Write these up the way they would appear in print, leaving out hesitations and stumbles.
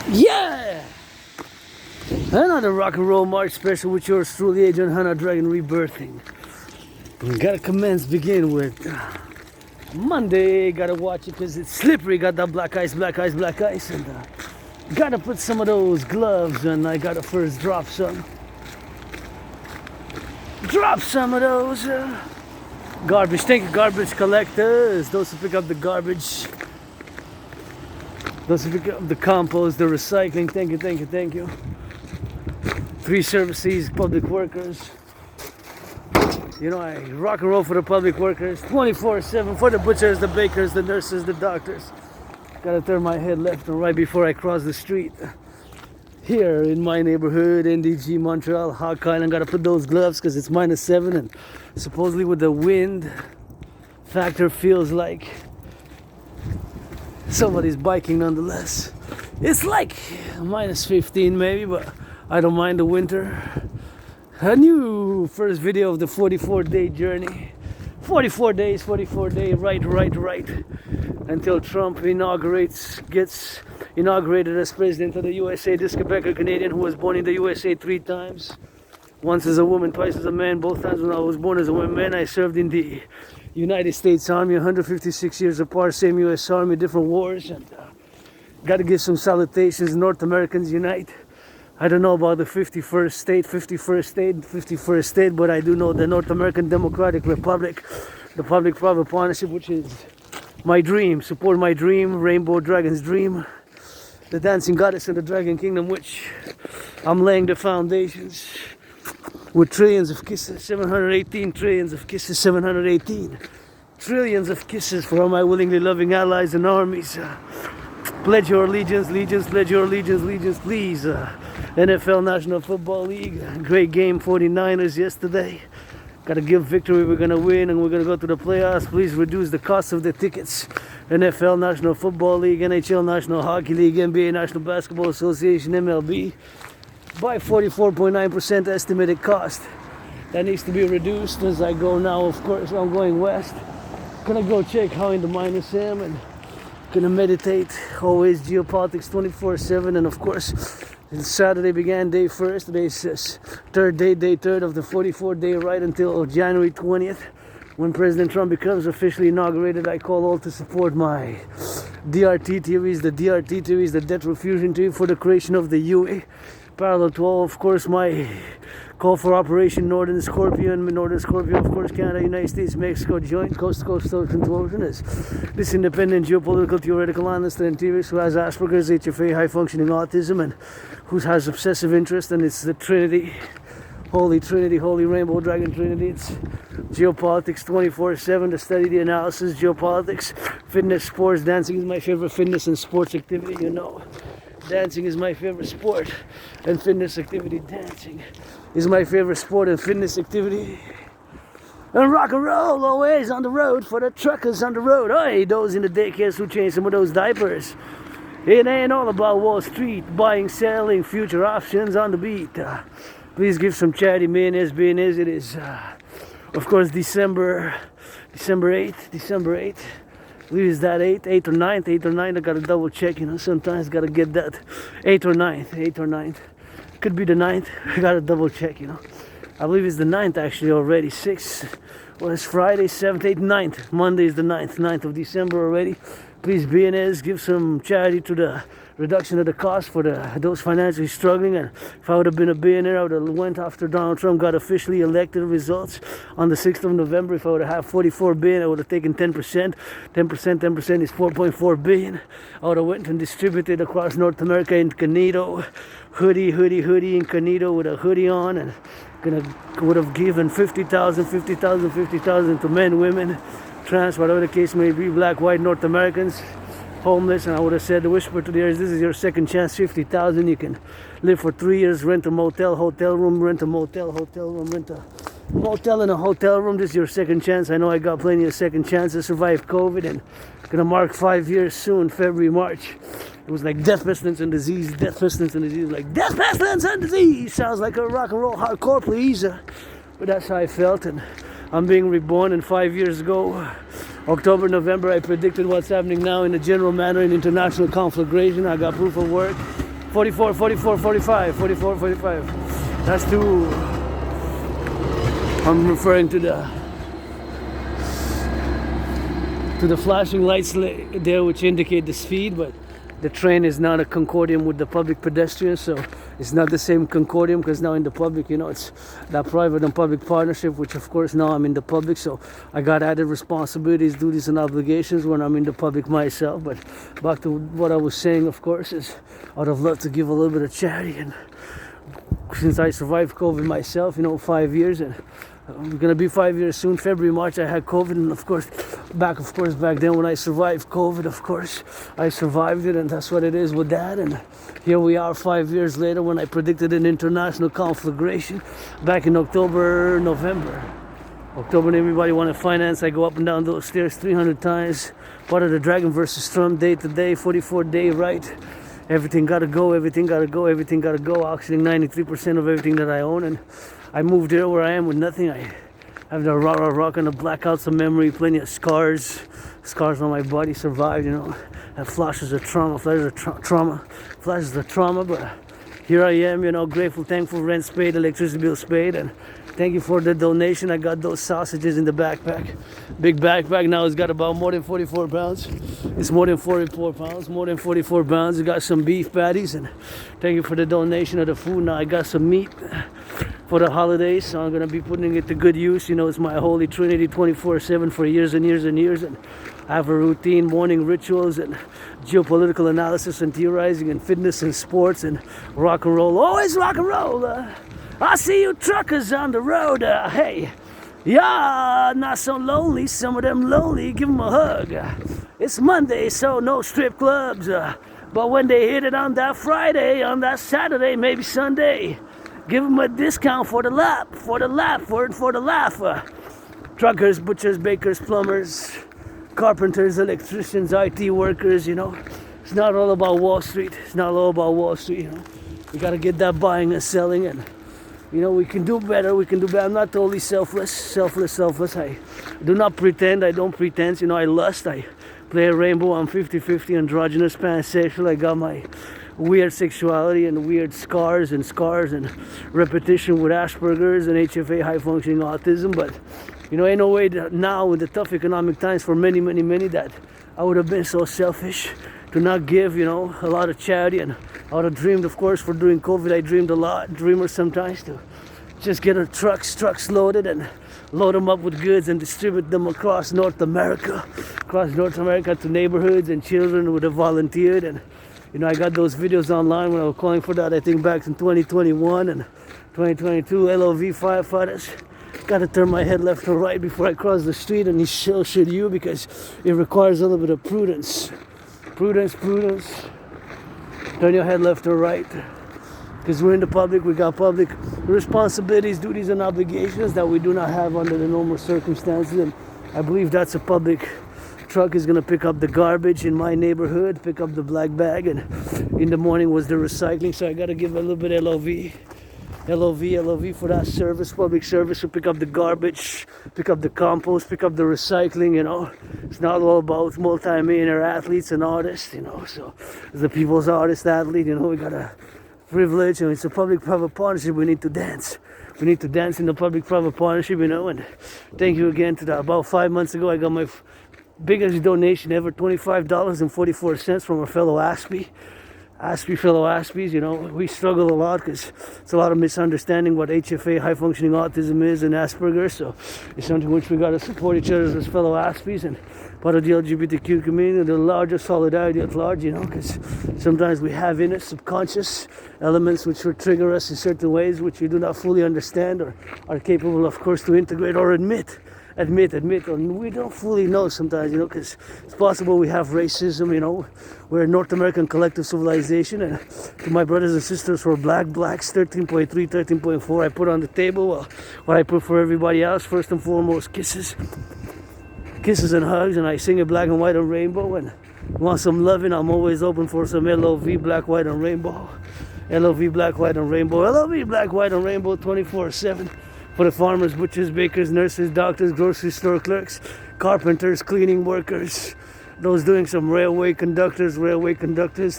Yeah! Another rock and roll March special with yours truly, Agent Hannah Dragon Rebirthing. We gotta begin with Monday. Gotta watch it because it's slippery. Got that black ice, and gotta put some of those gloves on. I gotta first drop some of those garbage. Thank you, garbage collectors. Those who pick up the garbage. Those who pick up the compost, the recycling. Thank you. 3 services, public workers. You know, I rock and roll for the public workers 24/7, for the butchers, the bakers, the nurses, the doctors. Gotta turn my head left and right before I cross the street. Here in my neighborhood, NDG, Montreal, Hawk Island, gotta put those gloves because it's -7 and supposedly with the wind factor feels like somebody's biking nonetheless. It's like -15 maybe, but I don't mind the winter. A new first video of the 44-day journey. 44 days, 44-day, right. Until Trump gets inaugurated as president of the USA. This Quebecer Canadian who was born in the USA 3 times. Once as a woman, twice as a man. Both times when I was born as a woman, I served in the United States Army, 156 years apart, same US Army, different wars. And gotta give some salutations. North Americans unite. I don't know about the 51st state, but I do know the North American Democratic Republic, the public-private partnership, which is my dream. Support my dream, Rainbow Dragon's dream, the dancing goddess in the Dragon Kingdom, which I'm laying the foundations with trillions of kisses, 718 trillions of kisses, 718 trillions of kisses for all my willingly loving allies and armies. Pledge your allegiance, pledge your allegiance, please. NFL National Football League, great game, 49ers yesterday. Gotta give victory, we're gonna win and we're gonna go to the playoffs. Please reduce the cost of the tickets. NFL National Football League, NHL National Hockey League, NBA National Basketball Association, MLB, by 44.9% estimated cost. That needs to be reduced as I go now, of course, I'm going west. Gonna go check how in the minus am and gonna meditate, always geopolitics 24/7, and of course, Saturday began day 1st, today's day 3rd of the 44-day ride until January 20th, when President Trump becomes officially inaugurated. I call all to support my DRT theories, the debt refusion theory for the creation of the UE. Parallel to all, of course, my call for Operation Northern Scorpion, of course, Canada, United States, Mexico, joint coast-to-coast contortion is this independent geopolitical theoretical analyst and theorist who has Asperger's, HFA, high-functioning autism, and who has obsessive interest, and it's the Trinity, Holy Rainbow Dragon Trinity. It's geopolitics 24/7, the study, the analysis, geopolitics, fitness, sports, dancing is my favorite fitness and sports activity, you know. Dancing is my favorite sport and fitness activity. Dancing is my favorite sport and fitness activity. And rock and roll always on the road for the truckers on the road. Hey, those in the daycares who change some of those diapers. It ain't all about Wall Street, buying, selling, future options on the beat. Please give some charity, mayonnaise. It is, of course, December 8th. I believe it's that 8th or 9th. I gotta double check, you know, sometimes gotta get that 8th or 9th. Could be the 9th, I gotta double check, you know. I believe it's the 9th actually already. 6th, well, it's Friday, 7th, 8th, 9th. Monday is the 9th of December already. Please, BNS, give some charity to the reduction of the cost for those financially struggling. And if I would have been a billionaire, I would have went after Donald Trump, got officially elected results on the 6th of November. If I would have had 44 billion, I would have taken 10%. 10% is 4.4 billion. I would have went and distributed across North America in Canito, hoodie in Canito with a hoodie on, and would have given 50,000 to men, women, trans, whatever the case may be, black, white, North Americans, homeless. And I would have said, the whisper to the ears, this is your second chance, 50,000. You can live for 3 years, rent a motel, hotel room, rent a motel, rent a motel and a hotel room. This is your second chance. I know I got plenty of second chances, survived COVID, and gonna mark 5 years soon, February, March. It was like death, pestilence, and disease. Like death, pestilence, and disease. Sounds like a rock and roll hardcore, please. But that's how I felt, and I'm being reborn. And 5 years ago, October, November, I predicted what's happening now in a general manner in international conflagration. I got proof of work. 44, 44, 45, 44, 45. That's two. I'm referring to the flashing lights there, which indicate the speed, but the train is not a concordium with the public pedestrians, so it's not the same concordium, because now in the public, you know, it's that private and public partnership, which of course now I'm in the public, so I got added responsibilities, duties and obligations when I'm in the public myself. But back to what I was saying, of course, is I would have loved to give a little bit of charity, and since I survived COVID myself, you know, 5 years, and we're gonna be 5 years soon. February, March, I had COVID, and of course, back then when I survived COVID, of course, I survived it, and that's what it is with that. And here we are 5 years later, when I predicted an international conflagration back in October, November. October, and everybody wanted finance. I go up and down those stairs 300 times. Part of the Dragon versus Trump, day to day, 44-day Rite. Everything gotta go, everything gotta go, everything gotta go. Auctioning 93% of everything that I own, and I moved here where I am with nothing. I have the rock and the blackouts of memory, plenty of scars on my body, survived, you know. That flashes of trauma, flashes of trauma, but here I am, you know, grateful, thankful, rent paid, electricity bill paid, and thank you for the donation. I got those sausages in the backpack. Big backpack now, it's got about more than 44 pounds. It's more than 44 pounds, more than 44 pounds. I got some beef patties, and thank you for the donation of the food. Now I got some meat for the holidays, so I'm gonna be putting it to good use. You know, it's my holy trinity 24/7 for years and years and years, and I have a routine, morning rituals and geopolitical analysis and theorizing and fitness and sports and rock and roll. Always rock and roll. I see you truckers on the road. Hey, yeah, not so lonely. Some of them lonely. Give them a hug. It's Monday, so no strip clubs. But when they hit it on that Friday, on that Saturday, maybe Sunday, give them a discount for the laugh. Truckers, butchers, bakers, plumbers, carpenters, electricians, IT workers, you know. It's not all about Wall Street. It's not all about Wall Street, you know. We got to get that buying and selling, and you know, we can do better. I'm not totally selfless. I do not pretend. I don't pretend. You know, I lust. I play a rainbow. I'm 50-50 androgynous, pansexual. I got my weird sexuality and weird scars and repetition with Asperger's and HFA, high functioning autism. But you know, ain't no way that now in the tough economic times for many that I would have been so selfish to not give, you know, a lot of charity. And I would have dreamed, of course, for during COVID, I dreamed a lot, dreamer sometimes, to just get our trucks loaded and load them up with goods and distribute them across North America to neighborhoods and children who would have volunteered. And you know, I got those videos online when I was calling for that, I think back in 2021 and 2022, LOV firefighters. Got to turn my head left or right before I cross the street, and so should you, because it requires a little bit of prudence. Prudence. Turn your head left or right, because we're in the public. We got public responsibilities, duties, and obligations that we do not have under the normal circumstances. And I believe that's a public truck is gonna pick up the garbage in my neighborhood, pick up the black bag, and in the morning was the recycling. So I got to give a little bit LOV for that service, public service, to pick up the garbage, pick up the compost, pick up the recycling, you know. It's not all about multi-millionaire athletes and artists, you know. So as the people's artist, athlete, you know, we got a privilege, and it's a public-private partnership. We need to dance. We need to dance in the public-private partnership, you know. And thank you again to that. About 5 months ago, I got my biggest donation ever, $25.44 from a fellow fellow Aspies. You know, we struggle a lot because it's a lot of misunderstanding what HFA, high functioning autism, is, and Asperger's. So it's something which we got to support each other as fellow Aspies and part of the LGBTQ community, the larger solidarity at large, you know, because sometimes we have in us subconscious elements which will trigger us in certain ways which we do not fully understand or are capable, of course, to integrate or admit, or we don't fully know sometimes, you know, because it's possible we have racism, you know. We're a North American collective civilization, and to my brothers and sisters who are blacks, 13.3, 13.4, I put on the table, well, what I put for everybody else, first and foremost, kisses and hugs, and I sing it black and white and rainbow, and you want some loving, I'm always open for some LOV, black, white, and rainbow. LOV, black, white, and rainbow. LOV, black, white, and rainbow, 24/7. For the farmers, butchers, bakers, nurses, doctors, grocery store clerks, carpenters, cleaning workers, those doing some railway conductors,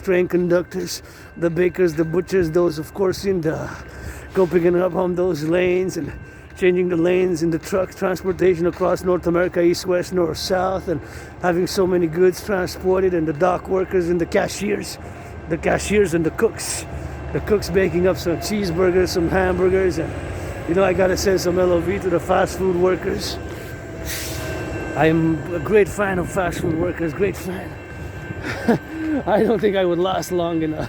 train conductors, the bakers, the butchers, those of course in the picking up on those lanes and changing the lanes in the truck transportation across North America, east, west, north, south, and having so many goods transported, and the dock workers and the cashiers and the cooks baking up some cheeseburgers, some hamburgers, and I gotta send some LOV to the fast food workers. I am a great fan of fast food workers, great fan. I don't think I would last long in a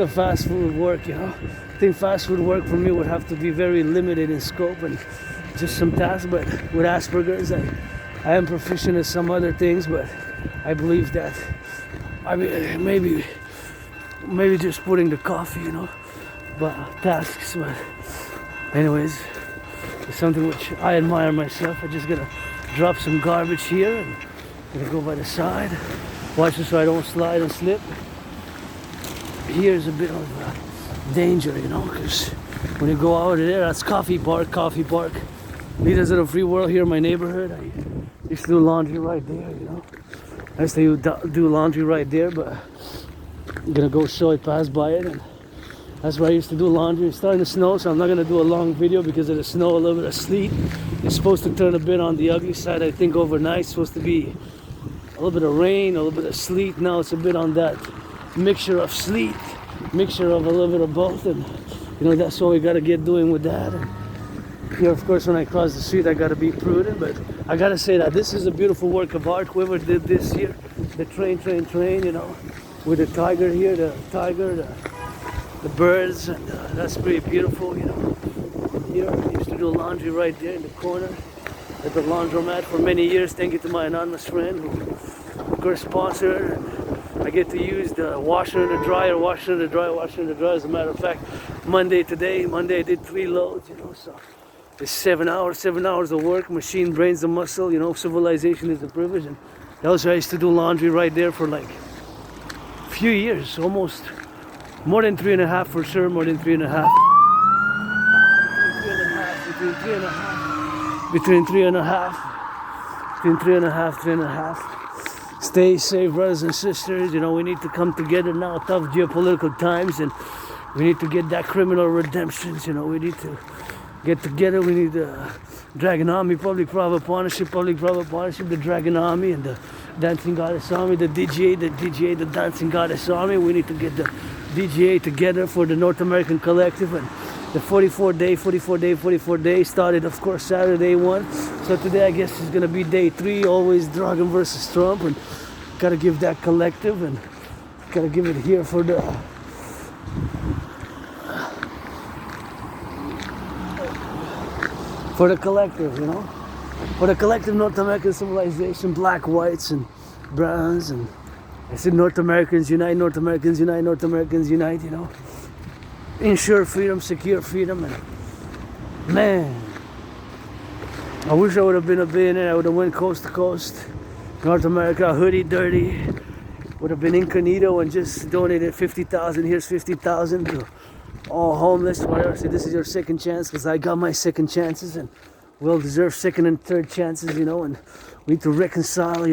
fast food work, I think fast food work for me would have to be very limited in scope and just some tasks, but with Asperger's, I am proficient in some other things, but I believe that, maybe just putting the coffee, but tasks, but anyways, it's something which I admire myself. I just gotta drop some garbage here and gonna go by the side, watch it so I don't slide and slip. Here's a bit of danger, because when you go out of there, that's coffee park. Leaders of the free world here in my neighborhood. I used to do laundry right there, I used to do laundry right there, but I'm gonna go show it, pass by it, and that's where I used to do laundry. It's starting to snow, so I'm not gonna do a long video because of the snow, a little bit of sleet. It's supposed to turn a bit on the ugly side, I think overnight. It's supposed to be a little bit of rain, a little bit of sleet. Now it's a bit on that mixture of sleet, mixture of a little bit of both, and that's what we gotta get doing with that. And here, of course, when I cross the street, I gotta be prudent, but I gotta say that this is a beautiful work of art. Whoever did this here, the train, with the tiger here, the birds, and that's pretty beautiful, Here, I used to do laundry right there in the corner at the laundromat for many years. Thank you to my anonymous friend who, of course, sponsored. I get to use the washer and the dryer. As a matter of fact, Monday I did 3 loads, so it's 7 hours of work. Machine brains the muscle, civilization is a privilege. And also I used to do laundry right there for like a few years, almost more than 3.5 for sure, more than 3.5. Between 3.5. Stay safe, brothers and sisters. We need to come together now. Tough geopolitical times, and we need to get that criminal redemptions. We need to get together. We need the Dragon Army, public-private partnership, the Dragon Army, and the Dancing Goddess Army, the DGA, the Dancing Goddess Army. We need to get the DGA together for the North American Collective, and the 44 day started, of course, Saturday 1. So today I guess is gonna be day 3. Always Dragon versus Trump, and gotta give that collective, and gotta give it here for the collective, for the collective North American civilization, black, whites, and browns, and I said North Americans unite, ensure freedom, secure freedom, and man, I wish I would have been a billionaire. I would have went coast to coast, North America, hoodie, dirty, would have been incognito and just donated 50,000. Here's 50,000 to all homeless, whatever. So this is your second chance, because I got my second chances, and well-deserved second and third chances, and we need to reconcile,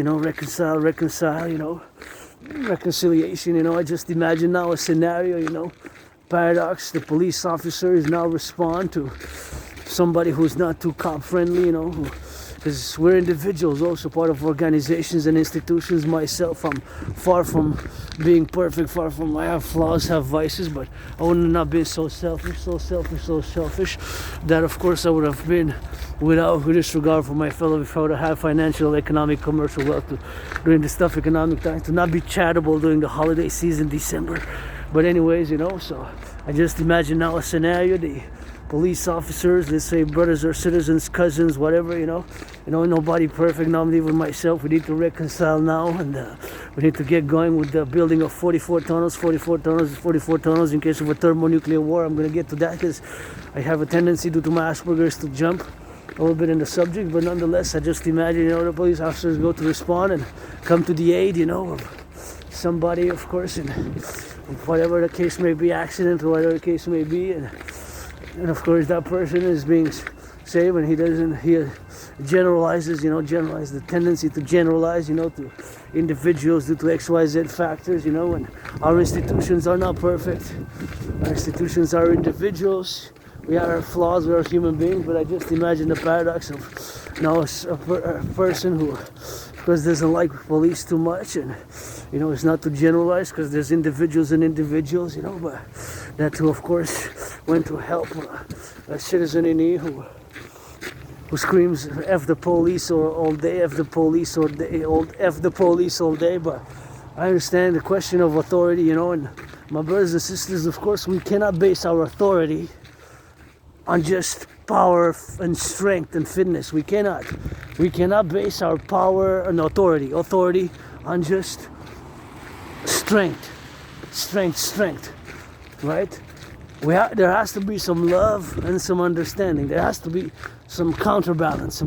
reconciliation, I just imagine now a scenario, paradox. The police officers now respond to somebody who's not too cop friendly, because we're individuals, also part of organizations and institutions. Myself, I'm far from being perfect, I have flaws, have vices, but I would not be so selfish, that of course I would have been without disregard for my fellow, if I would have had financial, economic, commercial wealth during this tough economic time, to not be charitable during the holiday season, December. But anyways, so I just imagine now a scenario, the police officers, let's say brothers or citizens, cousins, whatever, nobody perfect, not even myself. We need to reconcile now, and we need to get going with the building of 44 tunnels in case of a thermonuclear war. I'm going to get to that because I have a tendency due to my Asperger's to jump a little bit in the subject, but nonetheless, I just imagine, the police officers go to respond and come to the aid, of somebody, of course, and whatever the case may be, accident or whatever the case may be, and of course that person is being say when he generalizes, generalize the tendency to generalize, to individuals due to XYZ factors, and our institutions are not perfect. Our institutions are individuals. We are flaws, we are human beings, but I just imagine the paradox of a person who, because doesn't like police too much, and it's not to generalize because there's individuals and individuals, but that who of course went to help a citizen in need who screams F the police or all day, F the police all day, F the police all day. But I understand the question of authority, and my brothers and sisters, of course, we cannot base our authority on just power and strength and fitness. We cannot base our power and authority on just strength, right? There has to be some love and some understanding. There has to be some counterbalance.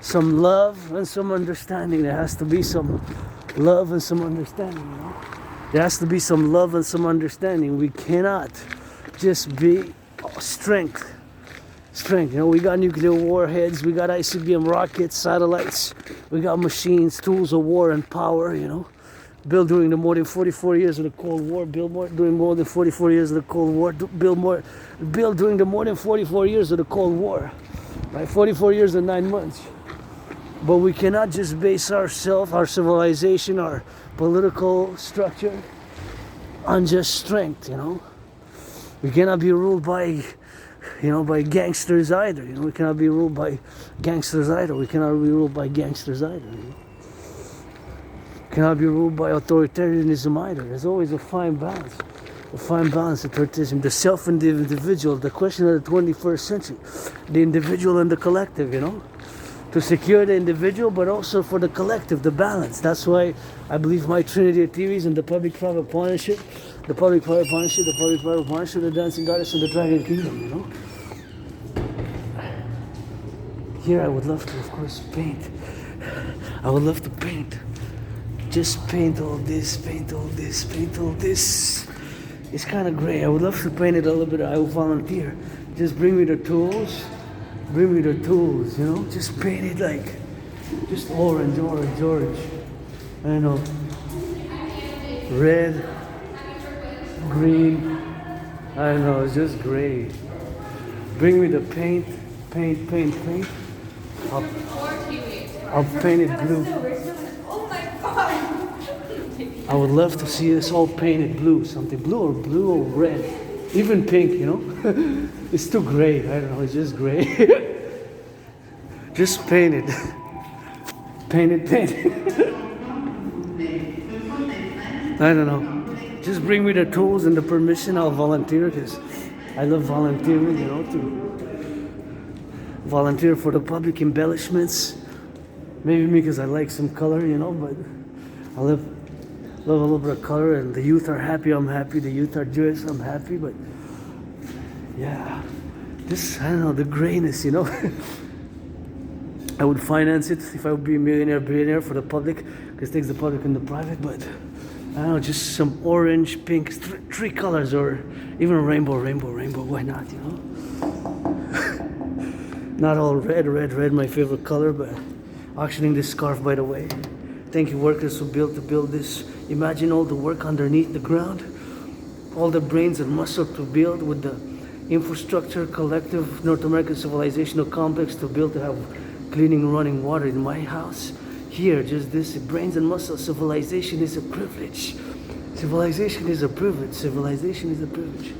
Some love and some understanding. There has to be some love and some understanding, There has to be some love and some understanding. We cannot just be strength. We got nuclear warheads, we got ICBM rockets, satellites, we got machines, tools of war and power, built during the more than 44 years of the Cold War, built during more than 44 years of the Cold War, built during the more than 44 years of the Cold War, right? 44 years and 9 months. But we cannot just base ourselves, our civilization, our political structure on just strength, We cannot be ruled by gangsters either. We cannot be ruled by gangsters either. We cannot be ruled by gangsters either. Cannot be ruled by authoritarianism either. There's always a fine balance. Authoritarianism, the self and the individual, the question of the 21st century, the individual and the collective, to secure the individual, but also for the collective, the balance. That's why I believe my trinity of theories and the public-private partnership, the dancing goddess, and the dragon kingdom, Here I would love to, of course, paint. I would love to paint. Just paint all this. It's kind of gray. I would love to paint it a little bit. I will volunteer. Just bring me the tools. Just paint it like, just orange. I don't know. Red, green. I don't know, it's just gray. Bring me the paint. I'll paint it blue. Oh my god! I would love to see us all painted blue. Something blue or red. Even pink, It's too gray. I don't know, it's just gray. Just paint it. Paint it. I don't know. Just bring me the tools and the permission. I'll volunteer because I love volunteering, to volunteer for the public embellishments. Maybe because I like some color, but I love a little bit of color, and the youth are happy, I'm happy. The youth are joyous, I'm happy. But yeah, I don't know, the grayness, I would finance it if I would be a billionaire for the public, because it takes the public and the private. But I don't know, just some orange, pink, three colors, or even a rainbow. Why not, Not all red, my favorite color, but auctioning this scarf, by the way. Thank you, workers who built this. Imagine all the work underneath the ground, all the brains and muscle to build with the infrastructure, collective North American civilizational complex to build to have cleaning, running water in my house. Here, just this, brains and muscle. Civilization is a privilege. Civilization is a privilege.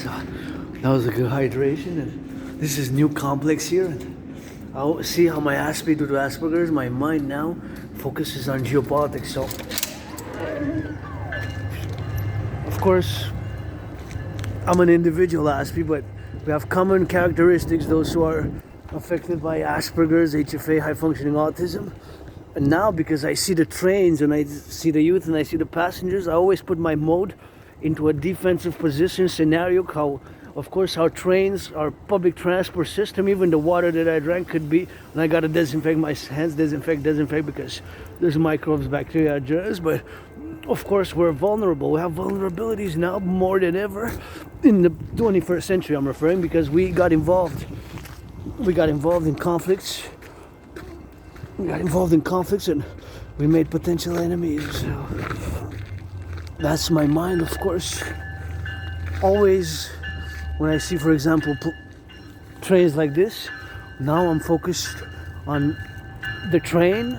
that was a good hydration. And this is new complex here. And I see how my aspect due to Asperger's, my mind now focuses on geopolitics. So, of course, I'm an individual aspect, but we have common characteristics, those who are affected by Asperger's, HFA, high functioning autism. And now, because I see the trains and I see the youth and I see the passengers, I always put my mode into a defensive position scenario. How, of course, our trains, our public transport system, even the water that I drank could be, and I gotta disinfect my hands, disinfect, because there's microbes, bacteria, germs. But of course, we're vulnerable. We have vulnerabilities now more than ever in the 21st century. I'm referring because we got involved. We got involved in conflicts. And we made potential enemies. So that's my mind, of course. Always, when I see, for example, trains like this, now I'm focused on the train,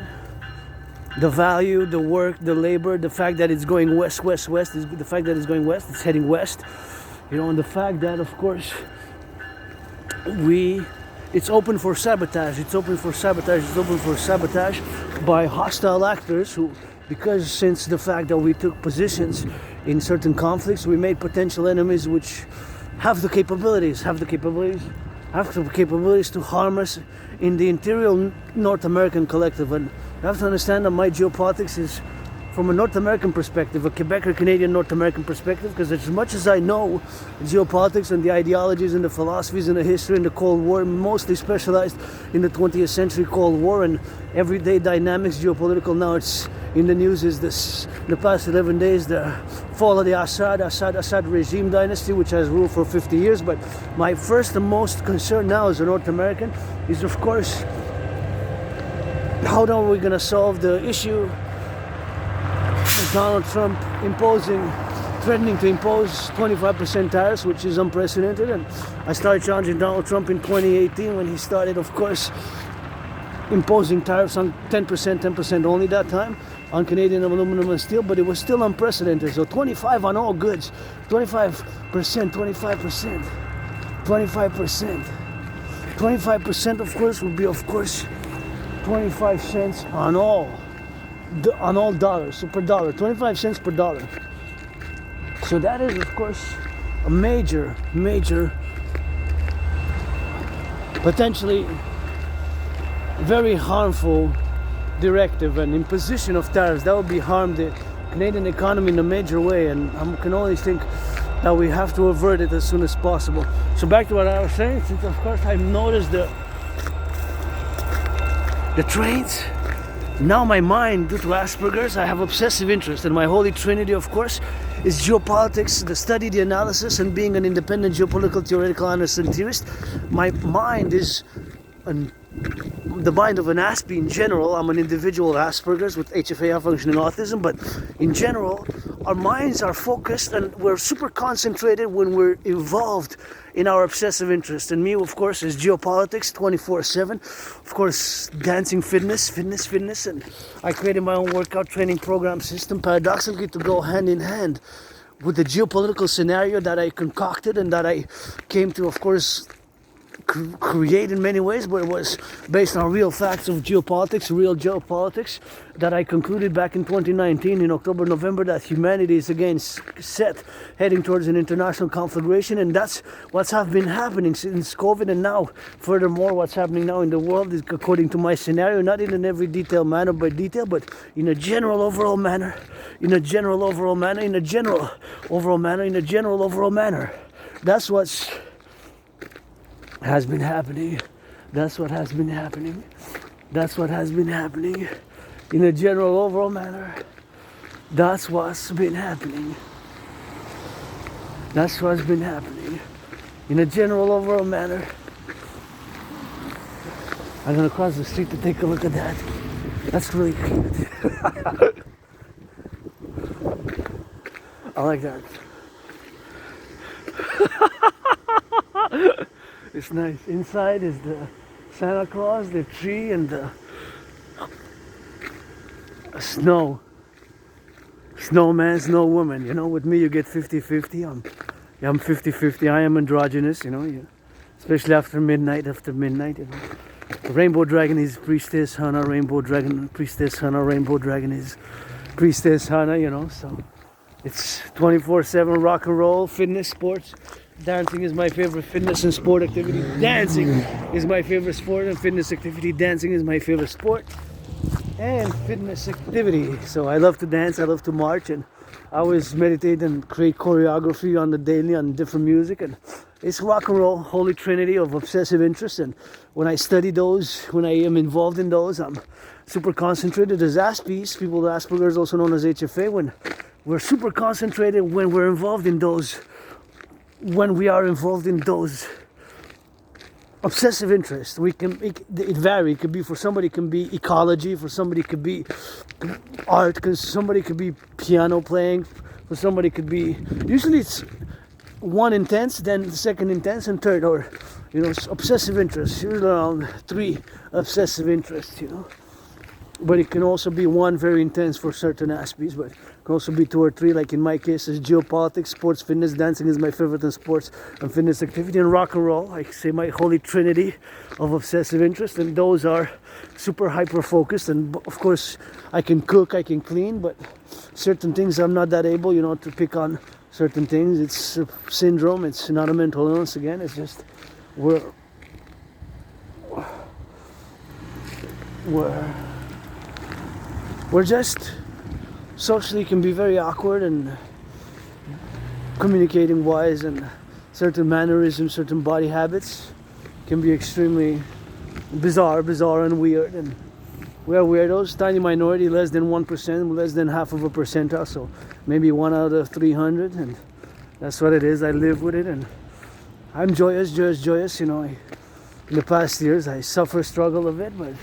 the value, the work, the labor, the fact that it's going west, the fact that it's going west, it's heading west, and the fact that, of course, it's open for sabotage. It's open for sabotage by hostile actors who, because since the fact that we took positions in certain conflicts, we made potential enemies which have the capabilities to harm us in the interior North American collective. And you have to understand that my geopolitics is from a North American perspective, a Quebec or Canadian North American perspective, because as much as I know geopolitics and the ideologies and the philosophies and the history and the Cold War, mostly specialized in the 20th century Cold War and everyday dynamics, geopolitical. Now it's in the news is this, in the past 11 days, the fall of the Assad regime dynasty, which has ruled for 50 years. But my first and most concern now as a North American is, of course, how are we going to solve the issue Donald Trump threatening to impose 25% tariffs, which is unprecedented. And I started challenging Donald Trump in 2018 when he started, of course, imposing tariffs on 10% only that time on Canadian aluminum and steel, but it was still unprecedented. So 25 on all goods, 25%, 25%, of course, would be, of course, 25 cents on all dollars, so per dollar, 25 cents per dollar. So that is, of course, a major, potentially very harmful directive and imposition of tariffs that would be harm the Canadian economy in a major way. And I can only think that we have to avert it as soon as possible. So back to what I was saying, since of course I've noticed the trains. Now my mind, due to Asperger's, I have obsessive interest, and my holy trinity, of course, is geopolitics, the study, the analysis, and being an independent geopolitical theoretical analyst and theorist. My mind is the mind of an Aspie in general. I'm an individual Asperger's with HFA functioning autism, but in general, our minds are focused and we're super concentrated when we're involved in our obsessive interest. And me, of course, is geopolitics 24/7. Of course, dancing, fitness, and I created my own workout training program system, paradoxically, to go hand in hand with the geopolitical scenario that I concocted and that I came to, of course, create in many ways, but it was based on real facts of geopolitics, real geopolitics, that I concluded back in 2019 in October, November, that humanity is again set heading towards an international conflagration. And that's what's been happening since COVID. And now, furthermore, what's happening now in the world is, according to my scenario, not in every detail manner by detail, but in a general overall manner, That's what's has been happening. That's what has been happening in a general overall manner. That's what's been happening in a general overall manner. I'm gonna cross the street to take a look at that. That's really cute. I like that. It's nice. Inside is the Santa Claus, the tree, and the snow. Snowman, snow woman. With me you get 50-50. I'm Yeah, I'm 50-50. I am androgynous, you know, yeah. Especially after midnight, you know. Rainbow dragon is priestess Hana, rainbow dragon priestess Hana, rainbow dragon is priestess Hana, you know, so it's 24/7 rock and roll, fitness, sports. Dancing is my favorite fitness and sport activity. Dancing is my favorite sport and fitness activity. Dancing is my favorite sport and fitness activity. So I love to dance, I love to march, and I always meditate and create choreography on the daily on different music, and it's rock and roll, holy trinity of obsessive interests. And when I study those, when I am involved in those, I'm super concentrated. As Aspies, people with Asperger's, also known as HFA, when we're super concentrated, when we're involved in those, when we are involved in those obsessive interests, we can, it varies. It could be, for somebody it can be ecology, for somebody it could be art, because somebody could be piano playing, for somebody it could be, usually it's one intense, then the second intense, and third, or you know, obsessive interests, usually around 3 obsessive interests, you know. But it can also be one very intense for certain aspects, but it can also be 2 or 3, like in my case is geopolitics, sports, fitness. Dancing is my favorite in sports and fitness activity, and rock and roll, I say my holy trinity of obsessive interest, and those are super hyper focused. And of course I can cook, I can clean, but certain things I'm not that able, you know, to pick on certain things. It's a syndrome, it's not a mental illness. Again, it's just we're just socially can be very awkward, and communicating wise, and certain mannerisms, certain body habits can be extremely bizarre and weird. And we are weirdos, tiny minority, less than 1%, less than half of a percentile, so maybe 1 out of 300, and that's what it is. I live with it, and I'm joyous, you know. In the past years I struggle a bit, but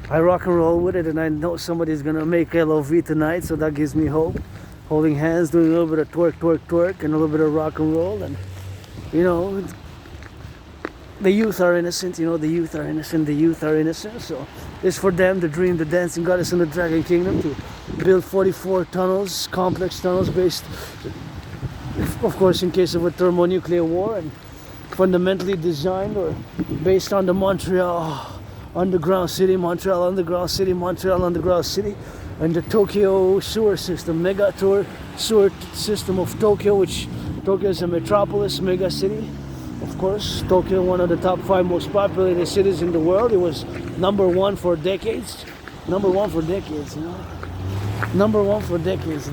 I rock and roll with it, and I know somebody's gonna make LOV tonight, so that gives me hope. Holding hands, doing a little bit of twerk, and a little bit of rock and roll, and you know, the youth are innocent, you know, the youth are innocent, so it's for them to dream the dancing goddess in the dragon kingdom, to build 44 tunnels, complex tunnels based, of course, in case of a thermonuclear war, and fundamentally designed or based on the Montreal underground city, and the Tokyo sewer system, mega sewer system of Tokyo, which Tokyo is a metropolis, mega city. Of course, Tokyo, one of the top 5 most populated cities in the world. It was number 1 for decades. You know. Number one for decades.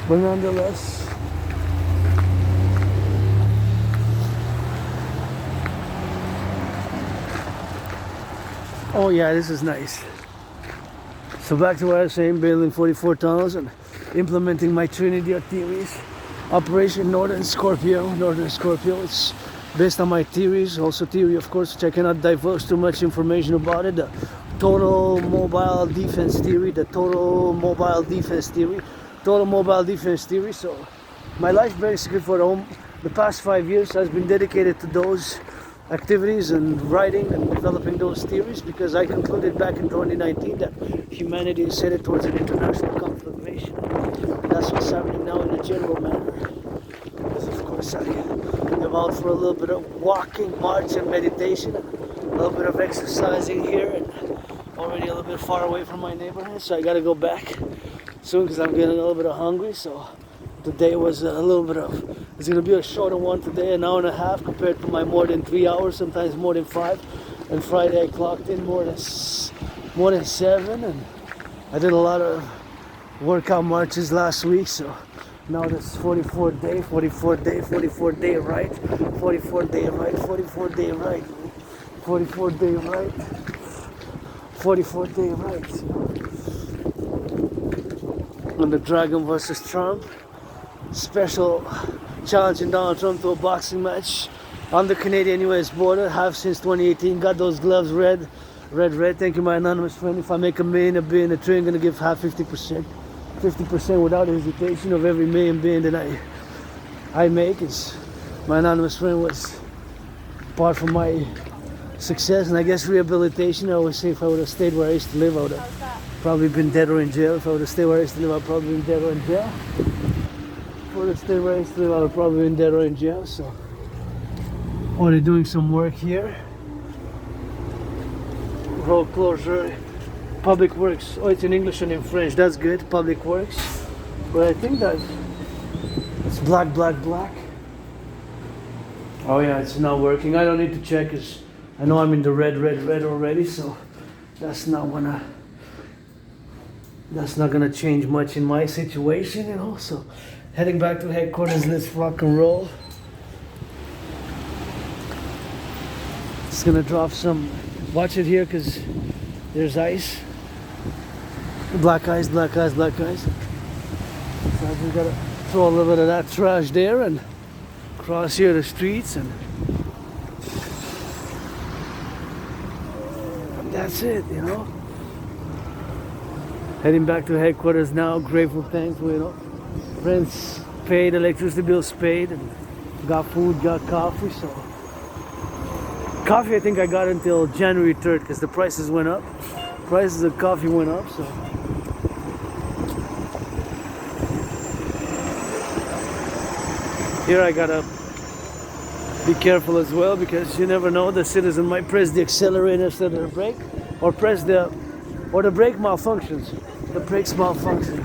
But nonetheless, oh yeah, this is nice. So back to what I was saying, building 44 tunnels and implementing my Trinity of theories. Operation Northern Scorpio. It's based on my theories, also theory, of course, which I cannot divulge too much information about it. The total mobile defense theory. So my life basically for the past 5 years has been dedicated to those activities and writing and developing those theories, because I concluded back in 2019 that humanity is headed towards an international conflagration. That's what's happening now in a general manner. Because of course I am out for a little bit of walking, march, and meditation, and a little bit of exercising here, and already a little bit far away from my neighborhood, so I gotta go back soon because I'm getting a little bit of hungry. So today was a little bit of, it's gonna be a shorter one today, an hour and a half compared to my more than 3 hours, sometimes more than 5. And Friday I clocked in more than 7, and I did a lot of workout marches last week. So now this 44 day right, 44 day right. On the Dragon versus Trump. Special challenging Donald Trump to a boxing match on the Canadian-US border. Have since 2018. Got those gloves red. Thank you, my anonymous friend. If I make $1 million a billion a trillion, I'm gonna give half 50%. 50% without hesitation of every $1 million billion that I make. Is my anonymous friend was part from my success and I guess rehabilitation. I always say if I would have stayed where I used to live, I would have probably been dead or in jail. If I would have stayed where I used to live, I'd probably been dead or in jail. for the stay right still I'll probably in there or in jail, so or they're doing some work here. Road closure. Public works. Oh, it's in English and in French. That's good. Public works. But I think that it's black, black, black. Oh yeah, it's not working. I don't need to check because I know I'm in the red, red, red already, so that's not gonna change much in my situation, you know. So heading back to headquarters, let's rock and roll. It's gonna drop some. Watch it here because there's ice. Black ice, black ice, black ice. So I just gotta throw a little bit of that trash there and cross here the streets, and that's it, you know. Heading back to headquarters now. Grateful, thankful, you know. Rent's paid, electricity bills paid, and got food, got coffee. So coffee I think I got until January 3rd because the prices went up. Prices of coffee went up, so here I gotta be careful as well because you never know, the citizen might press the accelerator instead of the brake, or the brake malfunctions. The brakes malfunction.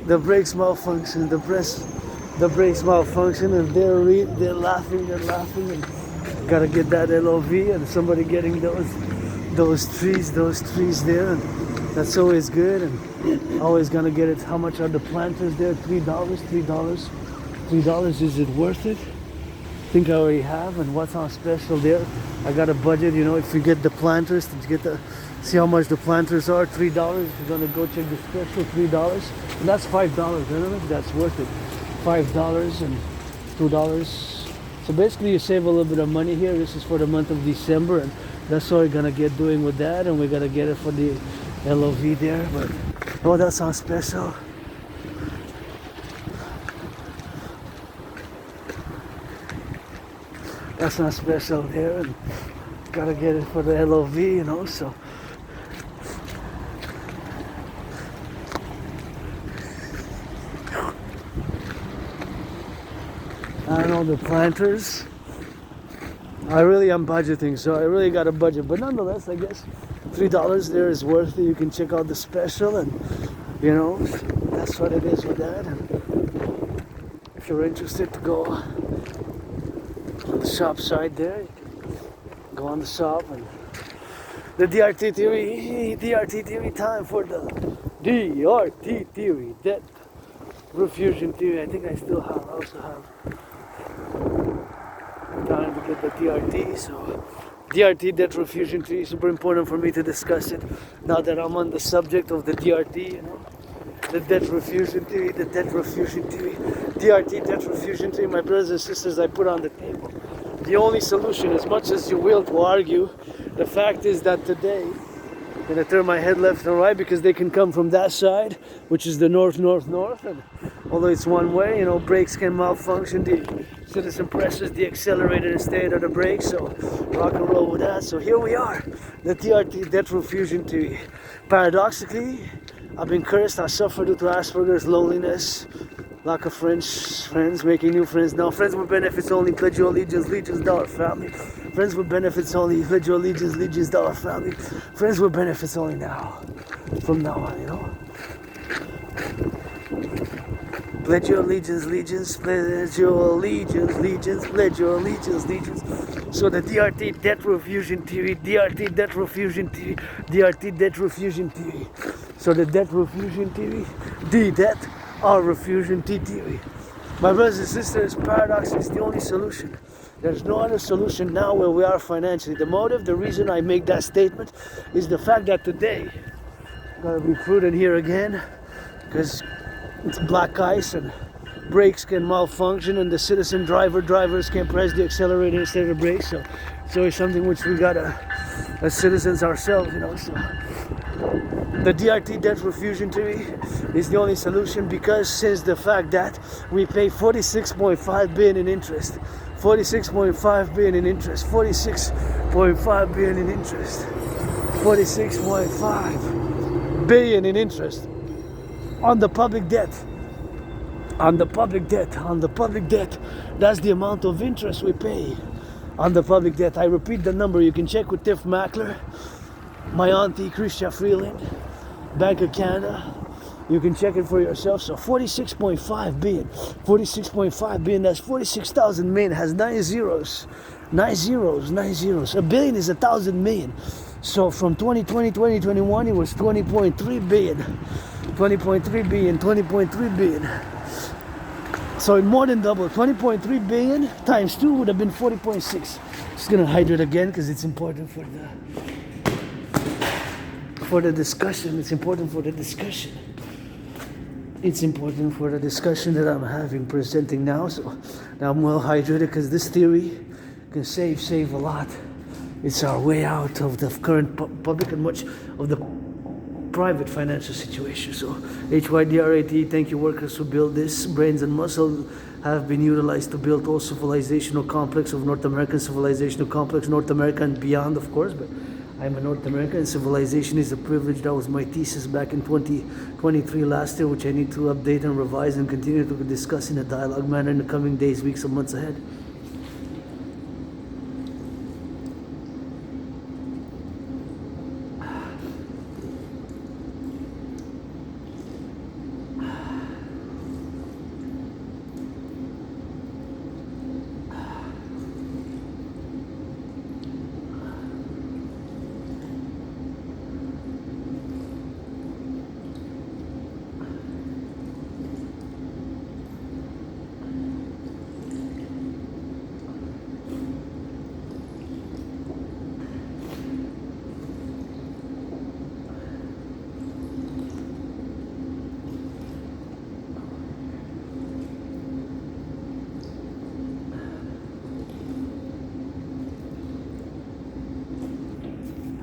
The brakes malfunction. The brakes malfunction, and they're laughing, and gotta get that LOV and somebody getting those trees there, and that's always good, and always gonna get it. How much are the planters there? $3. Is it worth it? I think I already have. And what's on special there? I got a budget, you know, if you get the planters, see how much the planters are. $3. If you're gonna go check the special, $3, and that's $5. I don't know if that's worth it. $5 and $2. So basically you save a little bit of money here. This is for the month of December, and that's what we're gonna get doing with that, and we're gonna get it for the LOV there. But oh, that's on special. That's not special there, and gotta get it for the LOV, you know. So I don't know, the planters. I really am budgeting, so I really got a budget, but nonetheless, I guess $3 there is worth it. You can check out the special, and you know, that's what it is with that. And if you're interested to go on the shop side there, you can go on the shop. And the DRT theory time for the DRT theory, debt refusion theory. I think I also have time to get the DRT. So DRT, debt refusion theory, super important for me to discuss it now that I'm on the subject of the DRT, you know. The debt refusion theory, DRT, debt refusion theory. My brothers and sisters, I put on the table the only solution, as much as you will to argue. The fact is that today, I'm gonna turn my head left and right because they can come from that side, which is the north, and although it's one way, you know, brakes can malfunction. The citizen presses the accelerator instead of the brakes, so rock and roll with that. So here we are, the DRT, debt refusion theory. Paradoxically, I've been cursed. I suffer due to Asperger's, loneliness, lack of friends, making new friends now. Friends with benefits only, pledge your allegiance, dollar family. Friends with benefits only, pledge your allegiance, dollar family. Friends with benefits only now, from now on, you know. Pledge your allegiance, pledge your allegiance, pledge your allegiance. So the DRT, debt refusion theory, DRT, debt refusion theory, DRT, debt refusion theory. So the debt refusion theory, the debt or refusion theory. My brothers and sisters, paradox is the only solution. There's no other solution now where we are financially. The motive, the reason I make that statement is the fact that today, gotta be prudent here again, because it's black ice and brakes can malfunction, and the citizen drivers can press the accelerator instead of the brakes. So it's always something which we gotta, as citizens ourselves, you know. So the DRT, debt refusion theory, is the only solution, because since the fact that we pay 46.5 billion in interest, 46.5 billion in interest, 46.5 billion in interest, 46.5 billion in interest on the public debt. On the public debt, that's the amount of interest we pay on the public debt. I repeat the number, you can check with Tiff Mackler, my auntie Christia Freeland, Bank of Canada. You can check it for yourself. So 46.5 billion. 46.5 billion, that's 46,000 million, has 9 zeros. 9 zeros, 9 zeros. A billion is 1,000 million. So from 2020, 2021, it was 20.3 billion. 20.3 billion, 20.3 billion. So it more than doubled. 20.3 billion times 2 would have been 40.6. Just gonna hydrate again because it's important for the discussion. It's important for the discussion. It's important for the discussion that I'm having, presenting now. So now I'm well hydrated because this theory can save a lot. It's our way out of the current public and much of the private financial situation. So HYDRAT, thank you workers who build this. Brains and muscle have been utilized to build all civilizational complex of North American civilizational complex, North America and beyond, of course, but I'm a North American and civilization is a privilege. That was my thesis back in 2023 last year, which I need to update and revise and continue to discuss in a dialogue manner in the coming days, weeks, and months ahead.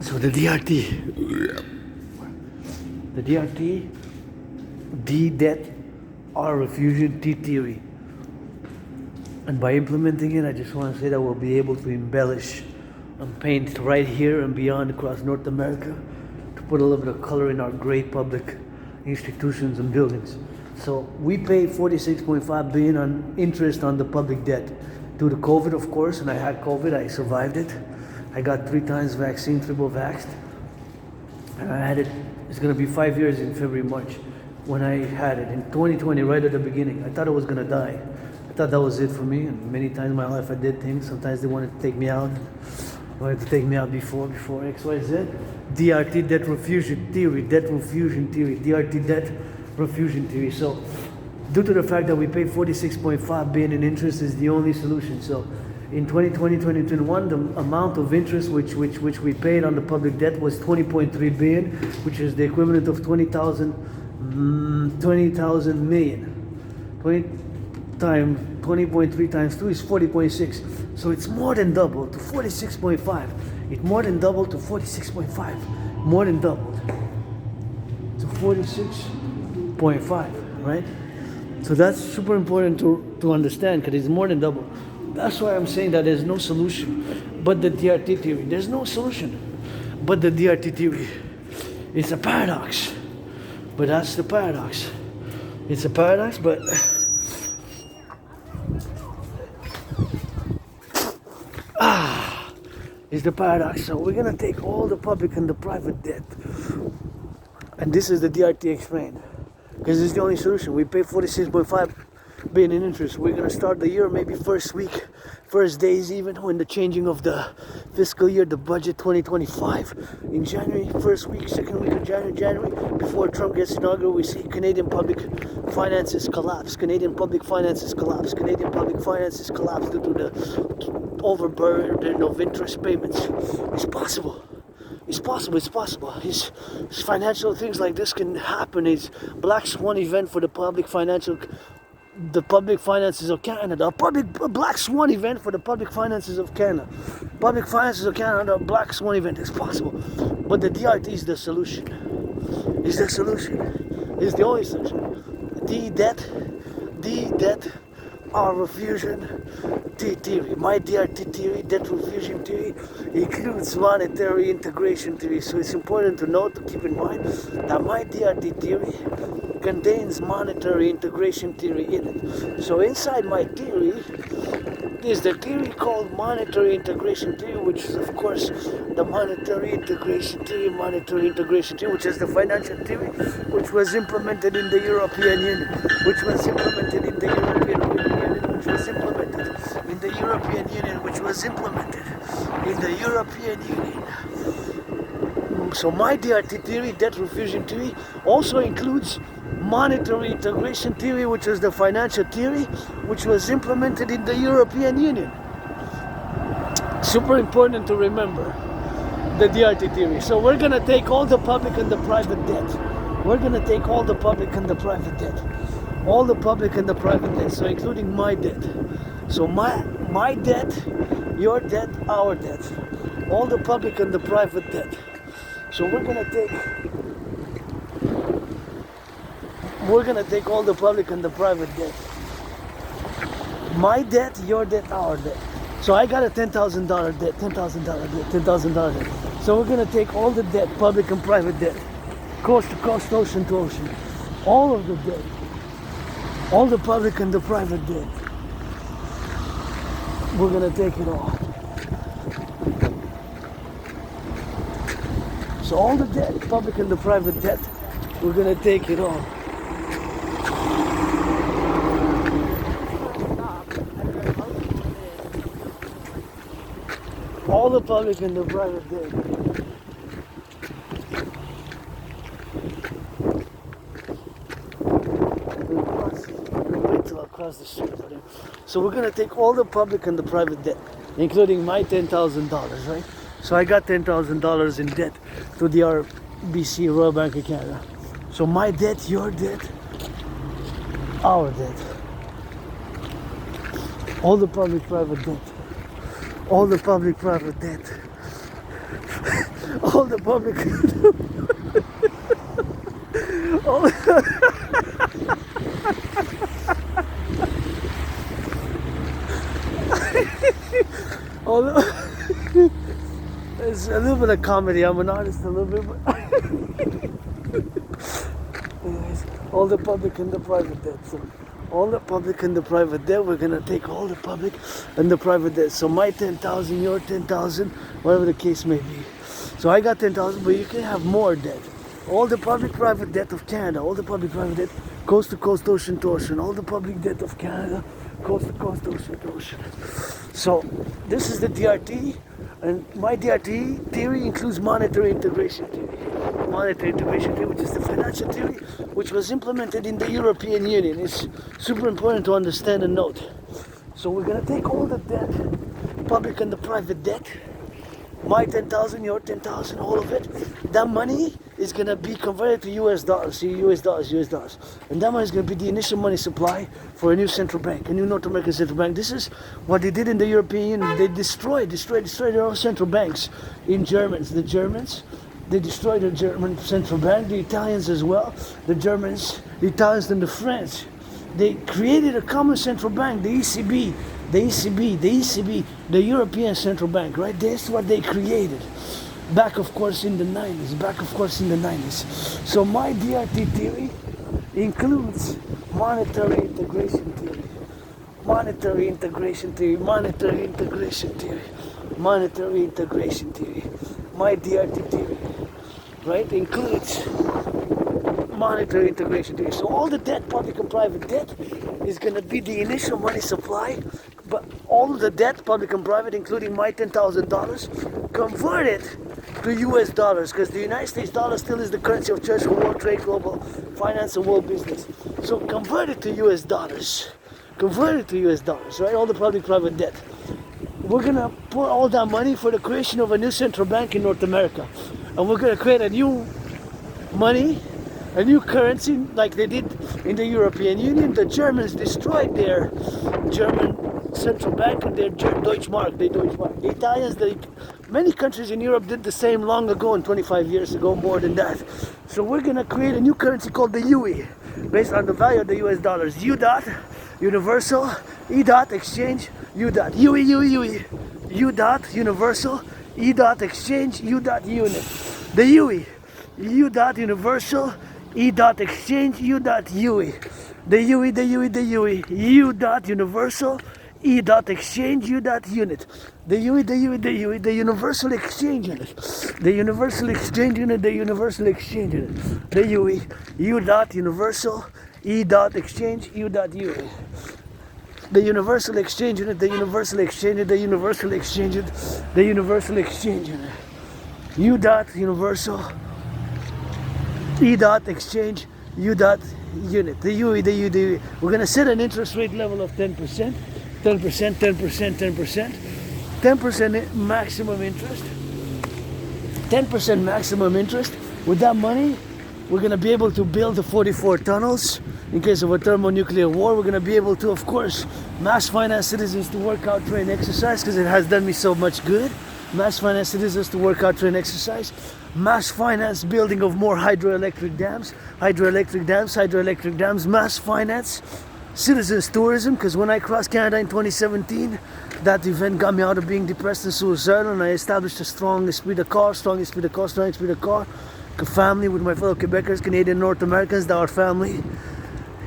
So the DRT, D debt, R refusion, T theory. And by implementing it, I just want to say that we'll be able to embellish and paint right here and beyond across North America to put a little bit of color in our great public institutions and buildings. So we pay 46.5 billion on interest on the public debt due to COVID, of course, and I had COVID, I survived it. I got 3 times vaccine, triple vaxxed. And I had it, it's gonna be 5 years in February, March, when I had it. In 2020, right at the beginning, I thought I was gonna die. I thought that was it for me, and many times in my life I did things. Sometimes they wanted to take me out. They wanted to take me out before X, Y, Z. DRT, debt refusion theory, DRT, debt refusion theory. So, due to the fact that we pay 46.5 billion in interest is the only solution. So, in 2020, 2021, the amount of interest which we paid on the public debt was 20.3 billion, which is the equivalent of 20,000 million. 20.3 times 2 is 40.6. So it's more than double to 46.5. It more than doubled to 46.5. More than doubled to 46.5, right? So that's super important to understand because it's more than double. That's why I'm saying that there's no solution but the DRT theory. There's no solution but the DRT theory. It's a paradox, but that's the paradox. It's a paradox, but it's the paradox. So we're gonna take all the public and the private debt, and this is the DRT explained, because it's the only solution. We pay 46.5 billion in interest. We're gonna start the year maybe first week, first days even, when the changing of the fiscal year, the budget 2025 in January, first week, second week of January, before Trump gets inaugurated, we see Canadian public finances collapse. Canadian public finances collapse. Canadian public finances collapse due to the overburden of interest payments. It's possible. It's possible. It's financial things like this can happen. It's black swan event for the public finances of Canada. A black swan event for the public finances of Canada. Public finances of Canada, a black swan event. It's possible. But the DRT is the solution. It's the solution. It's the only solution. D debt, R refusion, T theory. My DRT theory, debt refusion theory, includes monetary integration theory. So it's important to note, to keep in mind, that my DRT theory contains monetary integration theory in it. So inside my theory is the theory called monetary integration theory, which is of course the monetary integration theory, which is the financial theory, which was implemented in the European Union, which was implemented in the European Union, which was implemented in the European Union, which was implemented in the European Union. So my DRT theory, debt refusion theory, also includes monetary integration theory, which is the financial theory, which was implemented in the European Union. Super important to remember the DRT theory. So we're going to take all the public and the private debt. We're going to take all the public and the private debt. All the public and the private debt, so including my debt. So my debt, your debt, our debt. All the public and the private debt. So we're gonna take all the public and the private debt. My debt, your debt, our debt. So I got a $10,000 debt, $10,000 debt. So we're gonna take all the debt, public and private debt, coast to coast, ocean to ocean. All of the debt. All the public and the private debt. We're gonna take it all. So all the debt, public and the private debt, we're gonna take it all. All the public and the private debt. Wait till I cross the street. So we're gonna take all the public and the private debt, including my $10,000, right? So I got $10,000 in debt to the RBC, Royal Bank of Canada. So my debt, your debt, our debt. All the public private debt. All the public private debt. All the public all all the It's a little bit of comedy. I'm an artist a little bit, but anyways, all the public and the private debt. So all the public and the private debt, we're gonna take all the public and the private debt. So my 10,000, your 10,000, whatever the case may be. So I got 10,000, but you can have more debt. All the public private debt of Canada, all the public private debt, coast to coast, ocean to ocean. All the public debt of Canada, coast to coast, ocean to ocean. So this is the DRT. And my DRT theory includes monetary integration theory. Monetary integration theory, which is the financial theory, which was implemented in the European Union. It's super important to understand and note. So we're going to take all the debt, public and the private debt, my 10,000, your 10,000, all of it. That money is going to be converted to US dollars. See, US dollars. And that money is going to be the initial money supply for a new central bank, a new North American central bank. This is what they did in the European Union. They destroyed their own central banks in Germans. The Germans, they destroyed the German central bank. The Italians as well. The Germans, the Italians and the French. They created a common central bank, the ECB. The ECB, the European Central Bank, right? That's what they created. Back, of course, in the 90s. So my DRT theory includes monetary integration theory. Monetary integration theory. My DRT theory, right, includes monetary integration theory. So all the debt, public and private debt, is going to be the initial money supply, but all of the debt, public and private, including my $10,000, converted to US dollars, because the United States dollar still is the currency of choice for world trade, global finance, and world business. So converted to US dollars, right? All the public private debt. We're going to put all that money for the creation of a new central bank in North America. And we're going to create a new money, a new currency like they did in the European Union. The Germans destroyed their German central bank and their Deutschmark. The Italians, many countries in Europe did the same long ago, and 25 years ago, more than that. So we're going to create a new currency called the UE, based on the value of the US dollars. U dot, universal, E dot, exchange, U dot, UE. U dot, universal, E dot, exchange, U dot, unit. The UE. U dot, universal, E dot exchange, U dot UE. The UE, the UE, the UE. U dot universal, E dot exchange, U dot unit. The UE, the UE, the UE, the universal exchange unit. The universal exchange unit, the universal exchange unit. The UE, U dot universal, E dot exchange, U dot UE. The universal exchange unit, the universal exchange unit, the universal exchange unit, the universal exchange unit. U dot universal, E dot exchange, U dot unit. The UE, the UE, the UE. We're gonna set an interest rate level of 10%, 10%, 10%, 10%, 10% maximum interest, 10% maximum interest. With that money, we're gonna be able to build the 44 tunnels in case of a thermonuclear war. We're gonna be able to, of course, mass finance citizens to work out, train, exercise, because it has done me so much good. Mass finance citizens to work out, train, exercise. Mass finance building of more hydroelectric dams, hydroelectric dams, hydroelectric dams. Mass finance citizens tourism, because when I crossed Canada in 2017, that event got me out of being depressed and suicidal, and I established a strong esprit de corps, strong esprit de corps, strong esprit de corps, family with my fellow Quebecers, Canadian North Americans, that our family,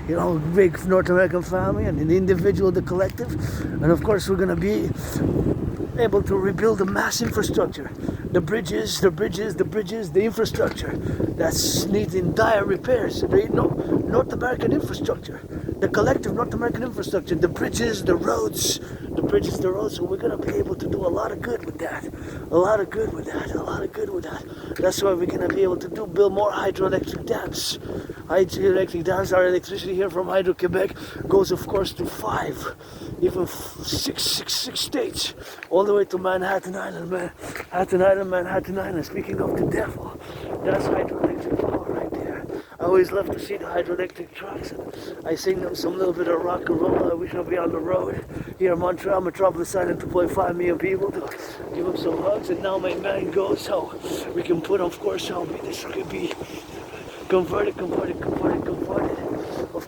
you know, big North American family, and the individual, the collective. And of course we're going to be able to rebuild the mass infrastructure, the bridges, the infrastructure that's needing dire repairs. North American infrastructure, the collective North American infrastructure, the bridges, the roads, so we're going to be able to do a lot of good with that, a lot of good with that. That's why we're going to be able to build more hydroelectric dams. Hydroelectric dams, our electricity here from Hydro-Quebec goes, of course, to 5, even 6 states, all the way to Manhattan Island, Manhattan Island. Speaking of the devil, that's hydroelectric power right there. I always love to see the hydroelectric trucks, and I sing them some little bit of rock and roll. I wish I'd be on the road here in Montreal, Metropolis Island, 2.5 million people, to give them some hugs. And now my mind goes how we can put, of course, how this could be converted, of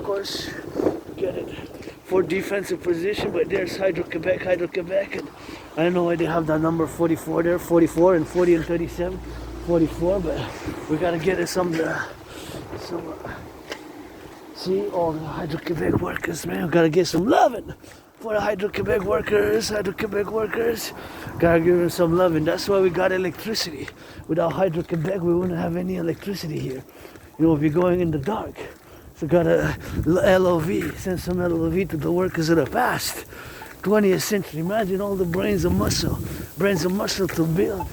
course, get it for defensive position. But there's Hydro-Quebec, and I don't know why they have that number 44 there, 44 and 40 and 37, 44, but we gotta get it some see all the Hydro-Quebec workers, man. We gotta get some loving for the Hydro-Quebec workers, gotta give them some loving. That's why we got electricity. Without Hydro-Quebec, we wouldn't have any electricity here. You know, we'll be going in the dark. So got a LOV, send some LOV to the workers of the past, 20th century. Imagine all the brains of muscle to build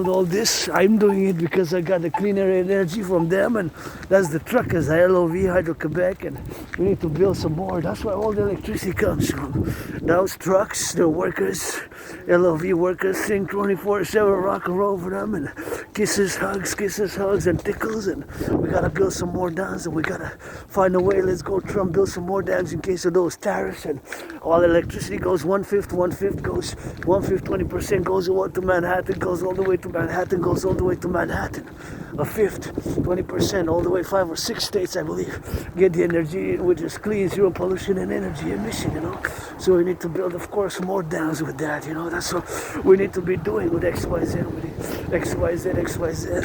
all this. I'm doing it because I got the cleaner energy from them, and that's the truckers, LOV, Hydro-Quebec, and we need to build some more. That's where all the electricity comes from. Those trucks, the workers, LOV workers, sing 24/7 rock and roll for them, and kisses, hugs, and tickles. And we gotta build some more dams, and we gotta find a way. Let's go Trump, build some more dams in case of those tariffs, and all electricity goes 1/5 goes 1/5, 20% goes to Manhattan, goes all the way to Manhattan, goes all the way to Manhattan. A fifth, 20%, all the way 5 or 6 states, I believe, get the energy, which is clean, zero pollution and energy emission, you know. So we need to build, of course, more dams with that, you know. That's what we need to be doing with XYZ,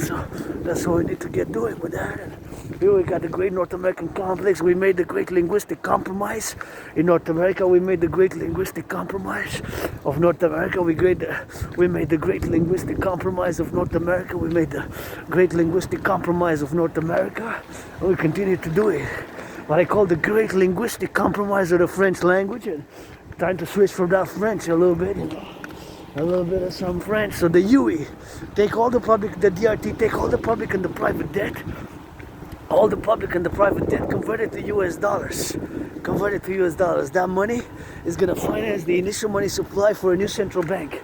So that's what we need to get doing with that. And here we got the great North American complex. We made the great linguistic compromise in North America. We made the great linguistic compromise of North America. We made the great linguistic compromise of North America. We made the great linguistic compromise of North America. And we continue to do it. What I call the great linguistic compromise of the French language, and trying to switch from that French a little bit, you know. A little bit of some French. So the UE, take all the public, the DRT, take all the public and the private debt, all the public and the private debt, convert it to US dollars. That money is going to finance the initial money supply for a new central bank.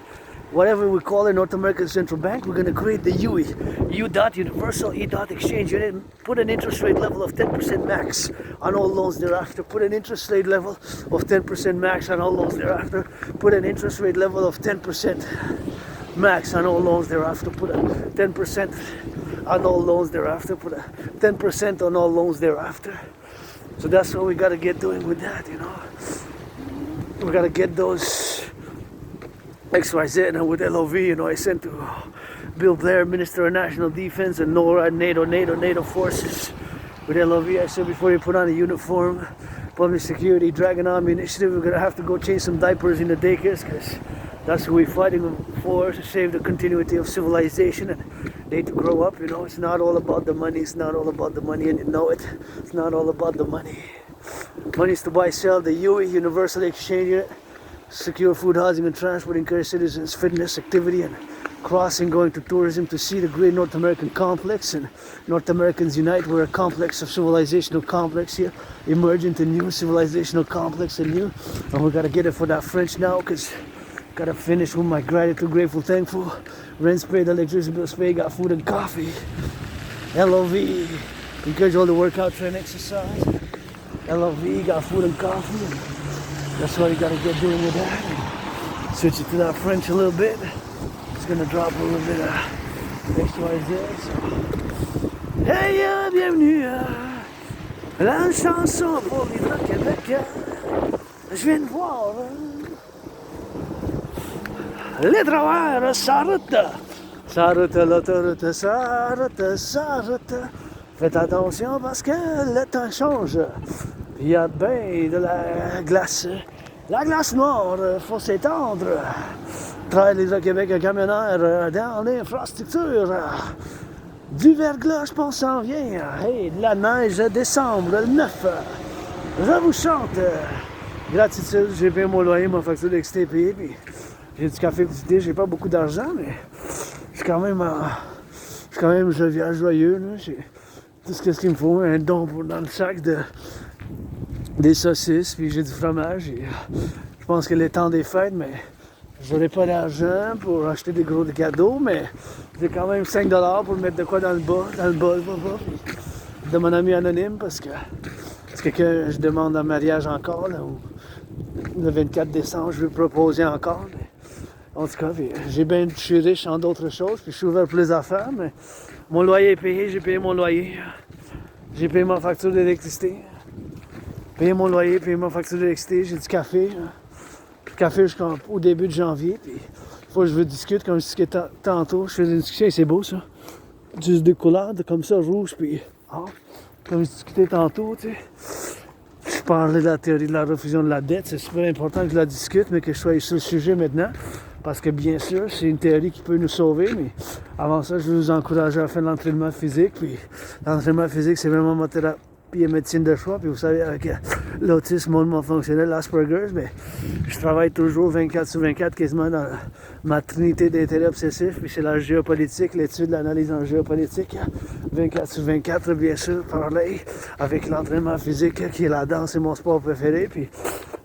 Whatever we call it, North American Central Bank, we're going to create the UE, U dot universal, E dot exchange unit, put an interest rate level of 10% max on all loans thereafter, put an interest rate level of 10% max on all loans thereafter, put an interest rate level of 10% max on all loans thereafter, put a 10% on all loans thereafter, put a 10% on all loans thereafter. So that's what we got to get doing with that, you know. We got to get those XYZ, and with LOV, you know, I sent to Bill Blair, Minister of National Defense, and NORAD, NATO forces. With LOV, I said before you put on a uniform, public security, Dragon Army Initiative, we're gonna have to go change some diapers in the daycares, because that's who we're fighting for, to save the continuity of civilization and they to grow up. You know, it's not all about the money, it's not all about the money, and you know it. It's not all about the money. Money is to buy, sell the UE, Universal Exchange Unit, secure food, housing, and transport, encourage citizens' fitness, activity, and crossing, going to tourism to see the great North American complex. And North Americans unite. We're a complex of civilizational complex here, emerging to new civilizational complex and new. And we gotta get it for that French now, because gotta finish with my gratitude, grateful, thankful. Rent's paid, electricity bills paid, got food and coffee. LOV, encourage all the workout, train, exercise. LOV, got food and coffee. And that's what you gotta get doing with that. And switch it to that French a little bit. It's gonna drop a little bit of XYZ. So. Hey, bienvenue à la chanson pour vivre Québec. Je viens de voir. Les travailleurs s'arrêtent. S'arrête l'autoroute, s'arrête. Faites attention parce que le temps change. Il y a bien de la glace. La glace noire, faut s'étendre. Travaille l'Hydro-Québec, un camionneur dans l'infrastructure. Du verglas, je pense, s'en vient. Hey, de la neige, décembre, le 9. Je vous chante. Gratitude, j'ai payé mon loyer, ma facture d'exté payée, puis j'ai du café petit thé, j'ai pas beaucoup d'argent, mais je suis quand même jovial, joyeux. Là. J'ai tout ce qu'il me faut, un don dans le sac des saucisses, puis j'ai du fromage. Et, je pense que le temps des fêtes, mais j'aurais pas d'argent pour acheter des gros cadeaux, mais j'ai quand même 5$ pour mettre de quoi dans le bol, de mon ami anonyme, parce que c'est quelqu'un je demande en mariage encore, là, ou le 24 décembre, je vais proposer encore. Mais, en tout cas, je suis riche en d'autres choses, puis je suis ouvert pour les affaires, mais mon loyer est payé, j'ai payé mon loyer. J'ai payé ma facture d'électricité. Payé mon loyer, payé ma facture d'électricité, j'ai du café. Le café jusqu'au début de janvier, puis il faut que je discute, comme je discutais tantôt. Je faisais une discussion, et c'est beau ça. Juste des couleurs, comme ça, rouge, puis comme je discutais tantôt, tu sais. Je parlais de la théorie de la refusion de la dette, c'est super important que je la discute, mais que je sois sur le sujet maintenant. Parce que bien sûr, c'est une théorie qui peut nous sauver, mais avant ça, je vais vous encourager à faire de l'entraînement physique. Puis l'entraînement physique, c'est vraiment ma thérapie et médecine de choix. Puis vous savez, avec l'autisme moindrement fonctionnel, l'Asperger's, mais je travaille toujours 24/24, quasiment dans ma trinité d'intérêts obsessifs. Puis c'est la géopolitique, l'étude, l'analyse en géopolitique. 24/24, bien sûr, parler avec l'entraînement physique, qui est la danse, c'est mon sport préféré. Puis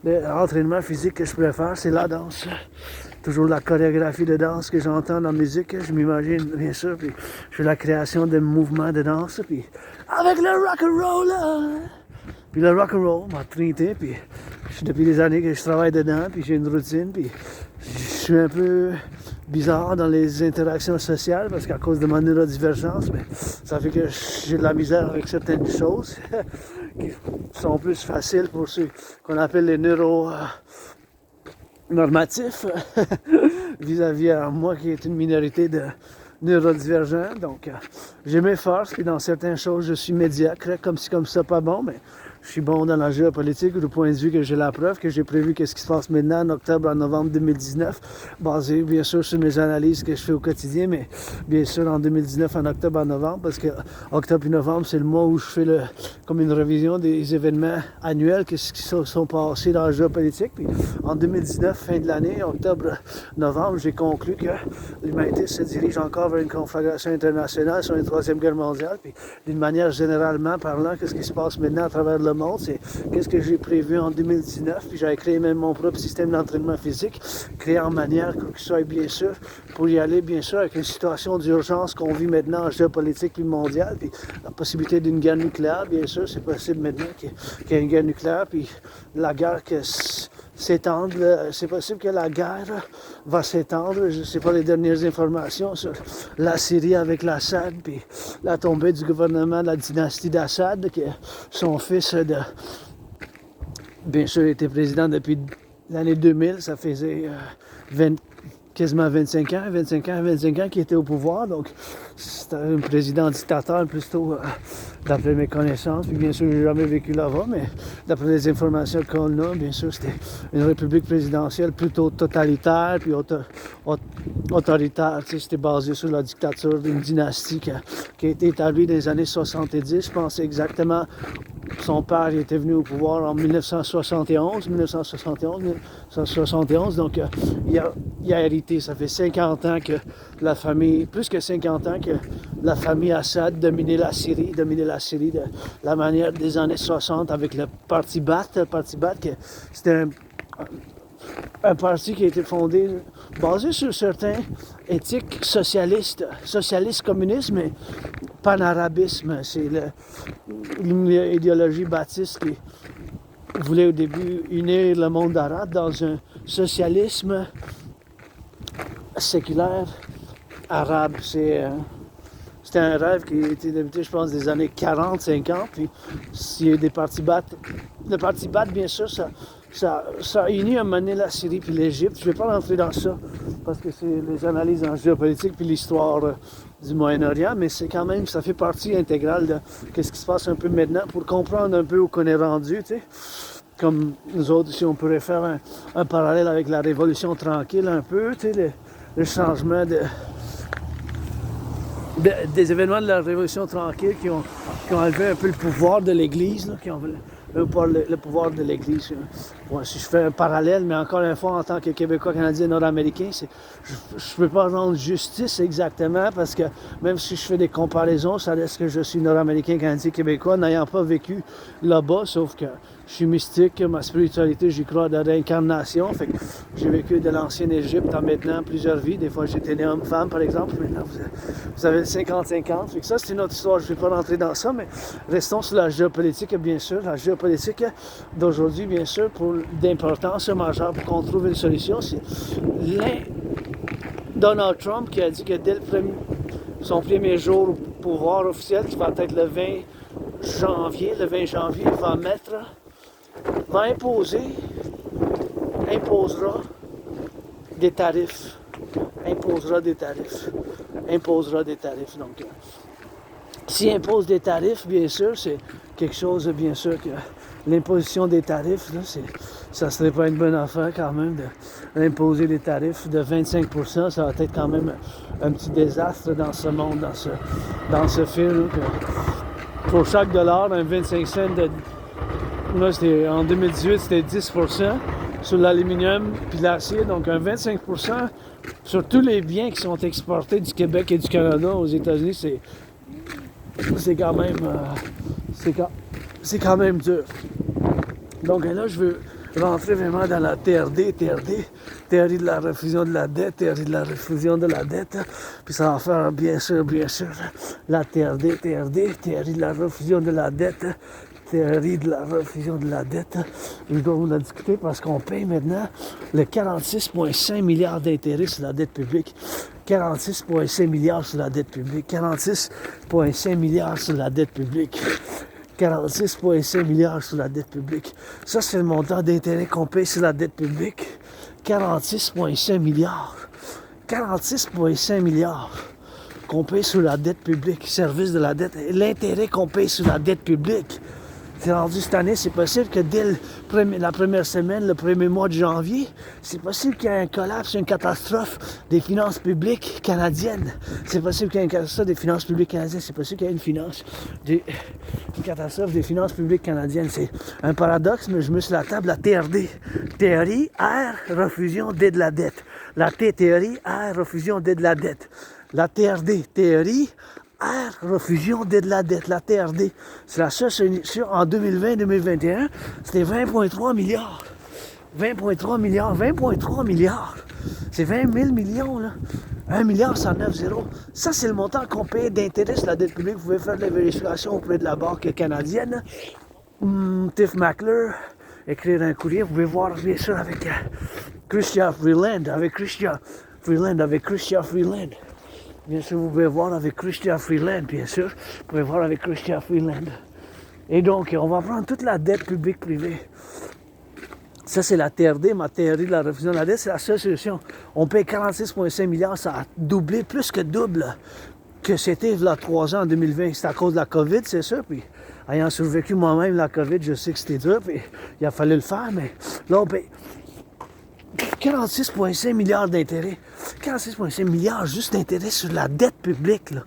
l'entraînement physique que je préfère, c'est la danse. Toujours la chorégraphie de danse que j'entends dans la musique, je m'imagine bien sûr, puis je fais la création de mouvements de danse, puis avec le rock'n'roll, puis le rock'n'roll, ma trinité, puis depuis des années que je travaille dedans, puis j'ai une routine, puis je suis un peu bizarre dans les interactions sociales, parce qu'à cause de ma neurodivergence, mais ça fait que j'ai de la misère avec certaines choses qui sont plus faciles pour ceux qu'on appelle les normatif vis-à-vis à moi qui est une minorité de neurodivergents. Donc, j'ai mes forces, puis dans certaines choses, je suis médiocre, comme ci, comme ça, pas bon, mais je suis bon dans la géopolitique du point de vue que j'ai la preuve, que j'ai prévu qu'est-ce qui se passe maintenant en octobre, en novembre 2019, basé bien sûr sur mes analyses que je fais au quotidien, mais bien sûr en 2019, en octobre, en novembre, parce que octobre et novembre, c'est le mois où je fais comme une révision des événements annuels qui sont passés dans la géopolitique. Puis en 2019, fin de l'année, octobre, novembre, j'ai conclu que l'humanité se dirige encore vers une conflagration internationale sur une troisième guerre mondiale. Puis d'une manière généralement parlant, qu'est-ce qui se passe maintenant à travers le monde, c'est qu'est-ce que j'ai prévu en 2019, puis j'avais créé même mon propre système d'entraînement physique, créé en manière que ce soit bien sûr, pour y aller bien sûr avec une situation d'urgence qu'on vit maintenant en géopolitique puis mondiale, puis la possibilité d'une guerre nucléaire, bien sûr, c'est possible maintenant qu'il y ait une guerre nucléaire, puis la guerre que s'étendre, c'est possible que la guerre va s'étendre, je ne sais pas les dernières informations sur la Syrie avec l'Assad, puis la tombée du gouvernement de la dynastie d'Assad, que son fils, bien sûr, était président depuis l'année 2000, ça faisait quasiment 25 ans qu'il était au pouvoir. Donc, c'était un président dictateur plutôt, d'après mes connaissances. Puis bien sûr, je n'ai jamais vécu là-bas, mais d'après les informations qu'on a, bien sûr, c'était une république présidentielle plutôt totalitaire, puis autoritaire. Tu sais, c'était basé sur la dictature d'une dynastie qui a été établie dans les années 70. Je pense exactement, son père était venu au pouvoir en 1971. Donc, il a hérité. Ça fait 50 ans que la famille, plus que 50 ans que la famille Assad dominait la Syrie de la manière des années 60 avec le Parti Baath. Le Parti Baath, c'était un parti qui a été fondé, basé sur certains éthiques socialistes communisme, mais panarabisme. C'est l'idéologie baptiste qui voulait au début unir le monde arabe dans un socialisme séculaire arabe. C'était un rêve qui a été débuté, je pense, des années 40-50. Puis, s'il y a des partis Baath, le parti Baath, bien sûr, ça a uni à mener la Syrie puis l'Égypte. Je ne vais pas rentrer dans ça parce que c'est les analyses en géopolitique puis l'histoire du Moyen-Orient, mais c'est quand même, ça fait partie intégrale de ce qui se passe un peu maintenant pour comprendre un peu où qu'on est rendu, tu sais. Comme nous autres, si on pourrait faire un parallèle avec la Révolution tranquille un peu, tu sais, le changement des événements de la Révolution tranquille qui ont enlevé un peu le pouvoir de l'Église, qui ont le pouvoir de l'Église. Ouais, si je fais un parallèle, mais encore une fois, en tant que Québécois, Canadien, Nord-Américain, je ne peux pas rendre justice exactement parce que même si je fais des comparaisons, ça reste que je suis Nord-Américain, Canadien, Québécois, n'ayant pas vécu là-bas, sauf que je suis mystique, ma spiritualité, j'y crois de réincarnation. Fait que j'ai vécu de l'ancienne Égypte en maintenant plusieurs vies. Des fois, j'étais né homme-femme, par exemple. Maintenant, vous avez 50-50. Fait que ça, c'est une autre histoire. Je ne vais pas rentrer dans ça, mais restons sur la géopolitique, bien sûr. La géopolitique d'aujourd'hui, bien sûr, pour d'importance majeure pour qu'on trouve une solution, c'est Donald Trump qui a dit que dès son premier jour au pouvoir officiel, qui va être le 20 janvier, imposera des tarifs. Donc, s'il impose des tarifs, bien sûr, c'est quelque chose, bien sûr, que l'imposition des tarifs, là, ça ne serait pas une bonne affaire quand même d'imposer des tarifs de 25%. Ça va être quand même un petit désastre dans ce monde, dans ce film. Pour chaque dollar, un 25 cents là, en 2018, c'était 10% sur l'aluminium puis l'acier. Donc, un 25% sur tous les biens qui sont exportés du Québec et du Canada aux États-Unis, c'est quand même dur. Donc là, je veux rentrer vraiment dans la théorie de la refusion de la dette, puis ça va faire bien sûr, la théorie de la refusion de la dette, Je dois vous la discuter parce qu'on paye maintenant le 46,5 milliards d'intérêts sur la dette publique. 46,5 milliards sur la dette publique. 46,5 milliards sur la dette publique. 46,5 milliards sur la dette publique. Ça, c'est le montant d'intérêt qu'on paye sur la dette publique. 46,5 milliards. 46,5 milliards qu'on paye sur la dette publique, service de la dette. L'intérêt qu'on paye sur la dette publique. C'est rendu cette année, c'est possible que dès la première semaine, le premier mois de janvier, c'est possible qu'il y ait un collapse, une catastrophe des finances publiques canadiennes. C'est possible qu'il y ait une catastrophe des finances publiques canadiennes. C'est possible qu'il y ait une catastrophe des finances publiques canadiennes. C'est un paradoxe, mais je mets sur la table la TRD. Théorie, R, refusion, D de la dette. La T, théorie, R, refusion, D de la dette. La TRD, théorie, R, refusion de la dette, la TRD. C'est la seule solution en 2020-2021. C'était 20,3 milliards. 20,3 milliards. C'est 20 000 millions, là. 1 milliard 109 0. Ça, c'est le montant qu'on paye d'intérêt sur la dette publique. Vous pouvez faire de la vérification auprès de la banque canadienne. Tiff McClure, écrire un courrier. Vous pouvez voir, bien sûr, avec Chrystia Freeland. Bien sûr, vous pouvez voir avec Chrystia Freeland, bien sûr. Vous pouvez voir avec Chrystia Freeland. Et donc, on va prendre toute la dette publique privée. Ça, c'est la TRD, ma théorie de la refusion de la dette. C'est la seule solution. On paye 46,5 milliards, ça a doublé, plus que double que c'était il y a 3 ans en 2020. C'est à cause de la COVID, c'est sûr. Puis, ayant survécu moi-même la COVID, je sais que c'était dur, puis il a fallu le faire, mais là, on paye 46,5 milliards d'intérêts. 46,5 milliards juste d'intérêts sur la dette publique, là.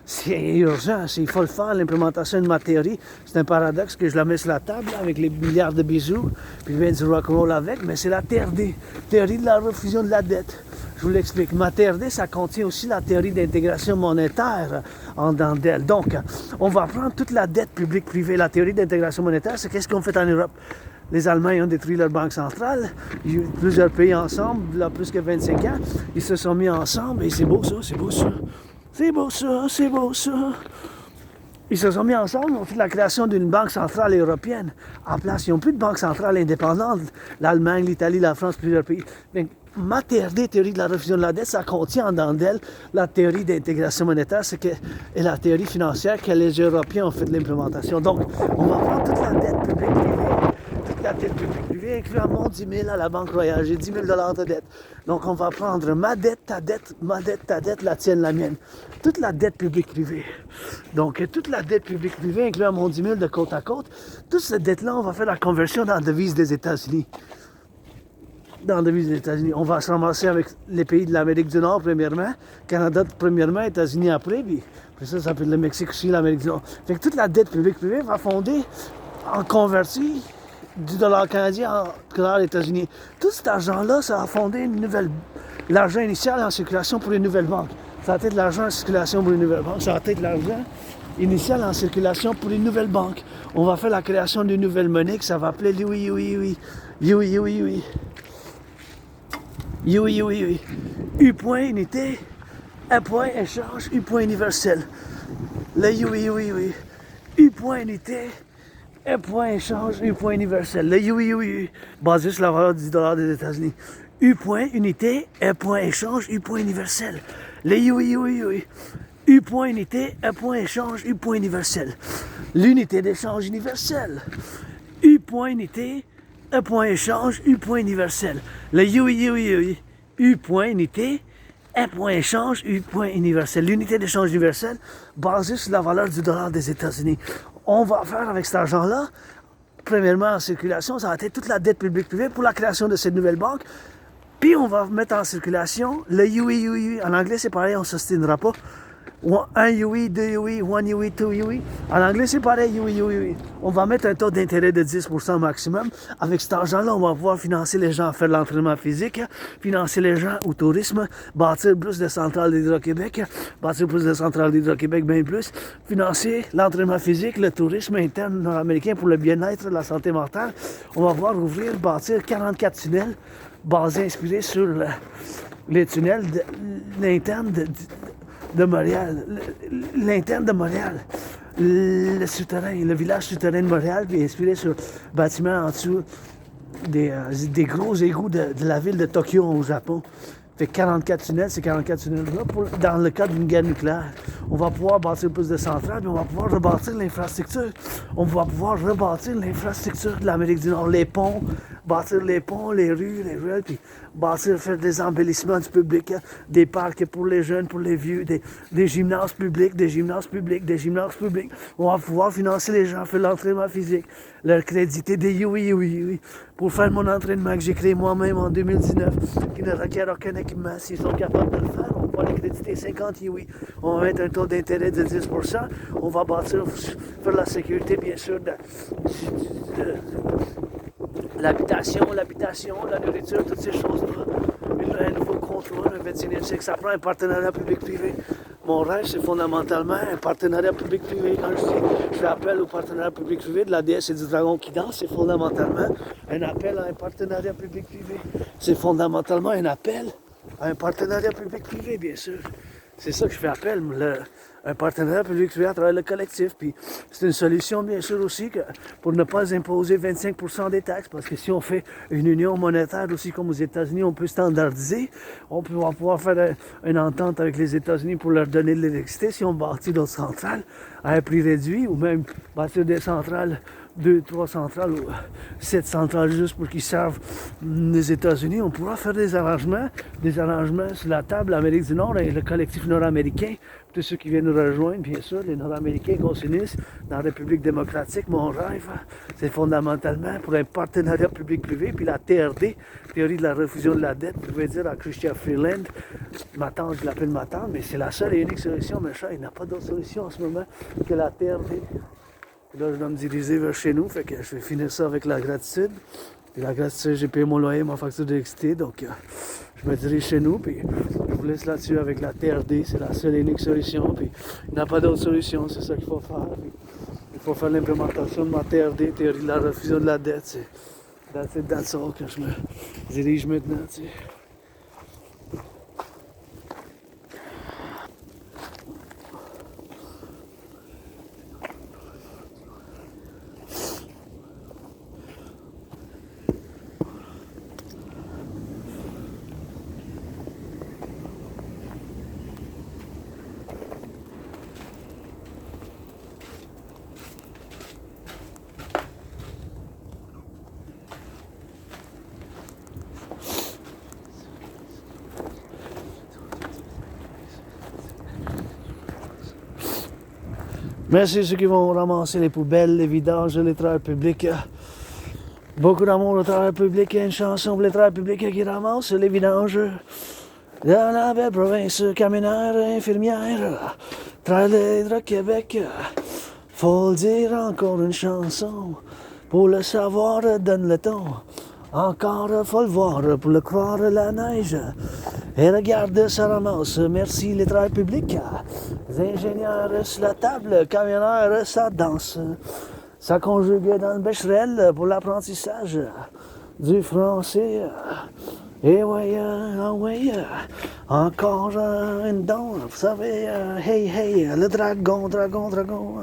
C'est urgent, il faut le faire, l'implémentation de ma théorie. C'est un paradoxe que je la mets sur la table là, avec les milliards de bisous, puis je viens du rock'n'roll avec, mais c'est la TRD, théorie de la refusion de la dette. Je vous l'explique. Ma TRD, ça contient aussi la théorie d'intégration monétaire en dedans d'elle. Donc, on va prendre toute la dette publique-privée. La théorie d'intégration monétaire, c'est qu'est-ce qu'on fait en Europe? Les Allemands ont détruit leur banque centrale. Plusieurs pays ensemble, il y a plus que 25 ans, ils se sont mis ensemble et c'est beau ça, c'est beau ça. C'est beau ça, c'est beau ça. Ils se sont mis ensemble, ont fait la création d'une banque centrale européenne. En place, ils n'ont plus de banque centrale indépendante. L'Allemagne, l'Italie, la France, plusieurs pays. Donc, ma TRD, théorie de la refusion de la dette, ça contient en dedans d'elle la théorie d'intégration monétaire et la théorie financière que les Européens ont fait de l'implémentation. Donc, on va prendre toute la dette publique privée. La dette publique privée, incluant mon 10 000 à la Banque Royale. J'ai 10 000 de dette. Donc, on va prendre ma dette, ta dette, la tienne, la mienne. Toute la dette publique privée. Donc, toute la dette publique privée, incluant mon 10 000 de côte à côte. Toute cette dette-là, on va faire la conversion dans la devise des États-Unis. Dans la devise des États-Unis. On va se ramasser avec les pays de l'Amérique du Nord, premièrement. Canada, premièrement, États-Unis après. Puis ça peut être le Mexique aussi, l'Amérique du Nord. Fait que toute la dette publique privée va fonder en converti du dollar canadien en dollar États-Unis. Tout cet argent-là, ça va fonder une nouvelle... L'argent initial en circulation pour une nouvelle banque. Ça va être l'argent en circulation pour une nouvelle banque. Ça va être l'argent initial en circulation pour une nouvelle banque. On va faire la création d'une nouvelle monnaie que ça va appeler l'UI. U point unité, un point échange, U point universel. Le UI. U point unité, un point échange, U point universel. Le UI, basé sur la valeur du dollar des États-Unis. U point unité, un point échange, U point universel. Le UI. U point unité, un point échange, U point universel. L'unité d'échange universelle. U point unité, un point échange, U point universel. Le UI. U point unité, un point échange, U point universel. L'unité d'échange universelle basée sur la valeur du dollar des États-Unis. On va faire avec cet argent-là, premièrement en circulation, ça va être toute la dette publique privée pour la création de cette nouvelle banque. Puis on va mettre en circulation le UI. En anglais, c'est pareil, on ne s'ostinera pas. Un UI, 2 UI, 1 UI, 2 UI. En anglais, c'est pareil, UI. On va mettre un taux d'intérêt de 10% maximum. Avec cet argent-là, on va pouvoir financer les gens à faire de l'entraînement physique, financer les gens au tourisme, bâtir plus de centrales d'Hydro-Québec, bien plus, financer l'entraînement physique, le tourisme interne nord-américain pour le bien-être, la santé mentale. On va pouvoir bâtir 44 tunnels basés, inspirés sur les tunnels l'interne de Montréal, l'interne de Montréal, le souterrain, le village souterrain de Montréal, puis inspiré sur le bâtiment en dessous des gros égouts de la ville de Tokyo au Japon. Fait 44 tunnels, c'est 44 tunnels-là dans le cas d'une guerre nucléaire. On va pouvoir bâtir plus de centrales, puis on va pouvoir rebâtir l'infrastructure. On va pouvoir rebâtir l'infrastructure de l'Amérique du Nord, les ponts, bâtir les ponts, les rues, les ruelles, puis faire des embellissements du public, hein, des parcs pour les jeunes, pour les vieux, des gymnases publics, On va pouvoir financer les gens, faire l'entraînement physique, leur créditer des UI. Pour faire mon entraînement que j'ai créé moi-même en 2019, qui ne requiert aucun équipement, s'ils sont capables de le faire, on va les créditer 50 UI. On va mettre un taux d'intérêt de 10%. On va bâtir, faire la sécurité, bien sûr, l'habitation, la nourriture, toutes ces choses-là. Un nouveau contrôle, un 21e siècle, ça prend un partenariat public-privé. Mon rêve, c'est fondamentalement un partenariat public-privé. Quand je fais appel au partenariat public-privé de la déesse et du dragon qui danse, c'est fondamentalement un appel à un partenariat public-privé. C'est fondamentalement un appel à un partenariat public-privé, bien sûr. C'est ça que je fais appel, un partenariat public-privé à travers le collectif. Puis c'est une solution, bien sûr, aussi pour ne pas imposer 25% des taxes. Parce que si on fait une union monétaire aussi comme aux États-Unis, on peut standardiser. On va pouvoir faire une entente avec les États-Unis pour leur donner de l'électricité si on bâtit d'autres centrales à un prix réduit, ou même bâtir des centrales, 2, 3 centrales, ou 7 centrales juste pour qu'ils servent les États-Unis. On pourra faire des arrangements sur la table, l'Amérique du Nord et le collectif nord-américain. Tous ceux qui viennent nous rejoindre, bien sûr, les Nord-Américains qu'on s'unisse dans la République démocratique. Mon rêve, c'est fondamentalement pour un partenariat public-privé, puis la TRD, théorie de la refusion de la dette, vous pouvez dire à Christian Freeland, ma tante, je l'appelle ma tante, mais c'est la seule et unique solution, mais chat, il n'y a pas d'autre solution en ce moment que la TRD. Là, je dois me diriger vers chez nous, fait que je vais finir ça avec la gratitude. Puis la gratitude, j'ai payé mon loyer, ma facture d'électricité, donc je me dirige chez nous, puis je vous laisse là-dessus avec la TRD, c'est la seule et unique solution, puis il n'y a pas d'autre solution, c'est ça qu'il faut faire. Puis, il faut faire l'implémentation de ma TRD, théorie de la refusion de la dette, c'est that's all que je me dirige maintenant, tu sais. Merci à ceux qui vont ramasser les poubelles, les vidanges, les travailleurs publics. Beaucoup d'amour aux travailleurs publics. Il y a une chanson pour les travailleurs publics qui ramassent les vidanges. Dans la belle province, camionneurs, infirmières, travailleurs de Québec. Faut le dire, encore une chanson. Pour le savoir, donne le ton. Encore, faut le voir, pour le croire, la neige. Et regarde, ça ramasse. Merci les travailleurs publics. Les ingénieurs sur la table, camionneurs, ça danse. Ça conjugue dans le bécherel pour l'apprentissage du français. Et ouais, ouais, encore une don. Vous savez, hey, hey, le dragon, dragon, dragon.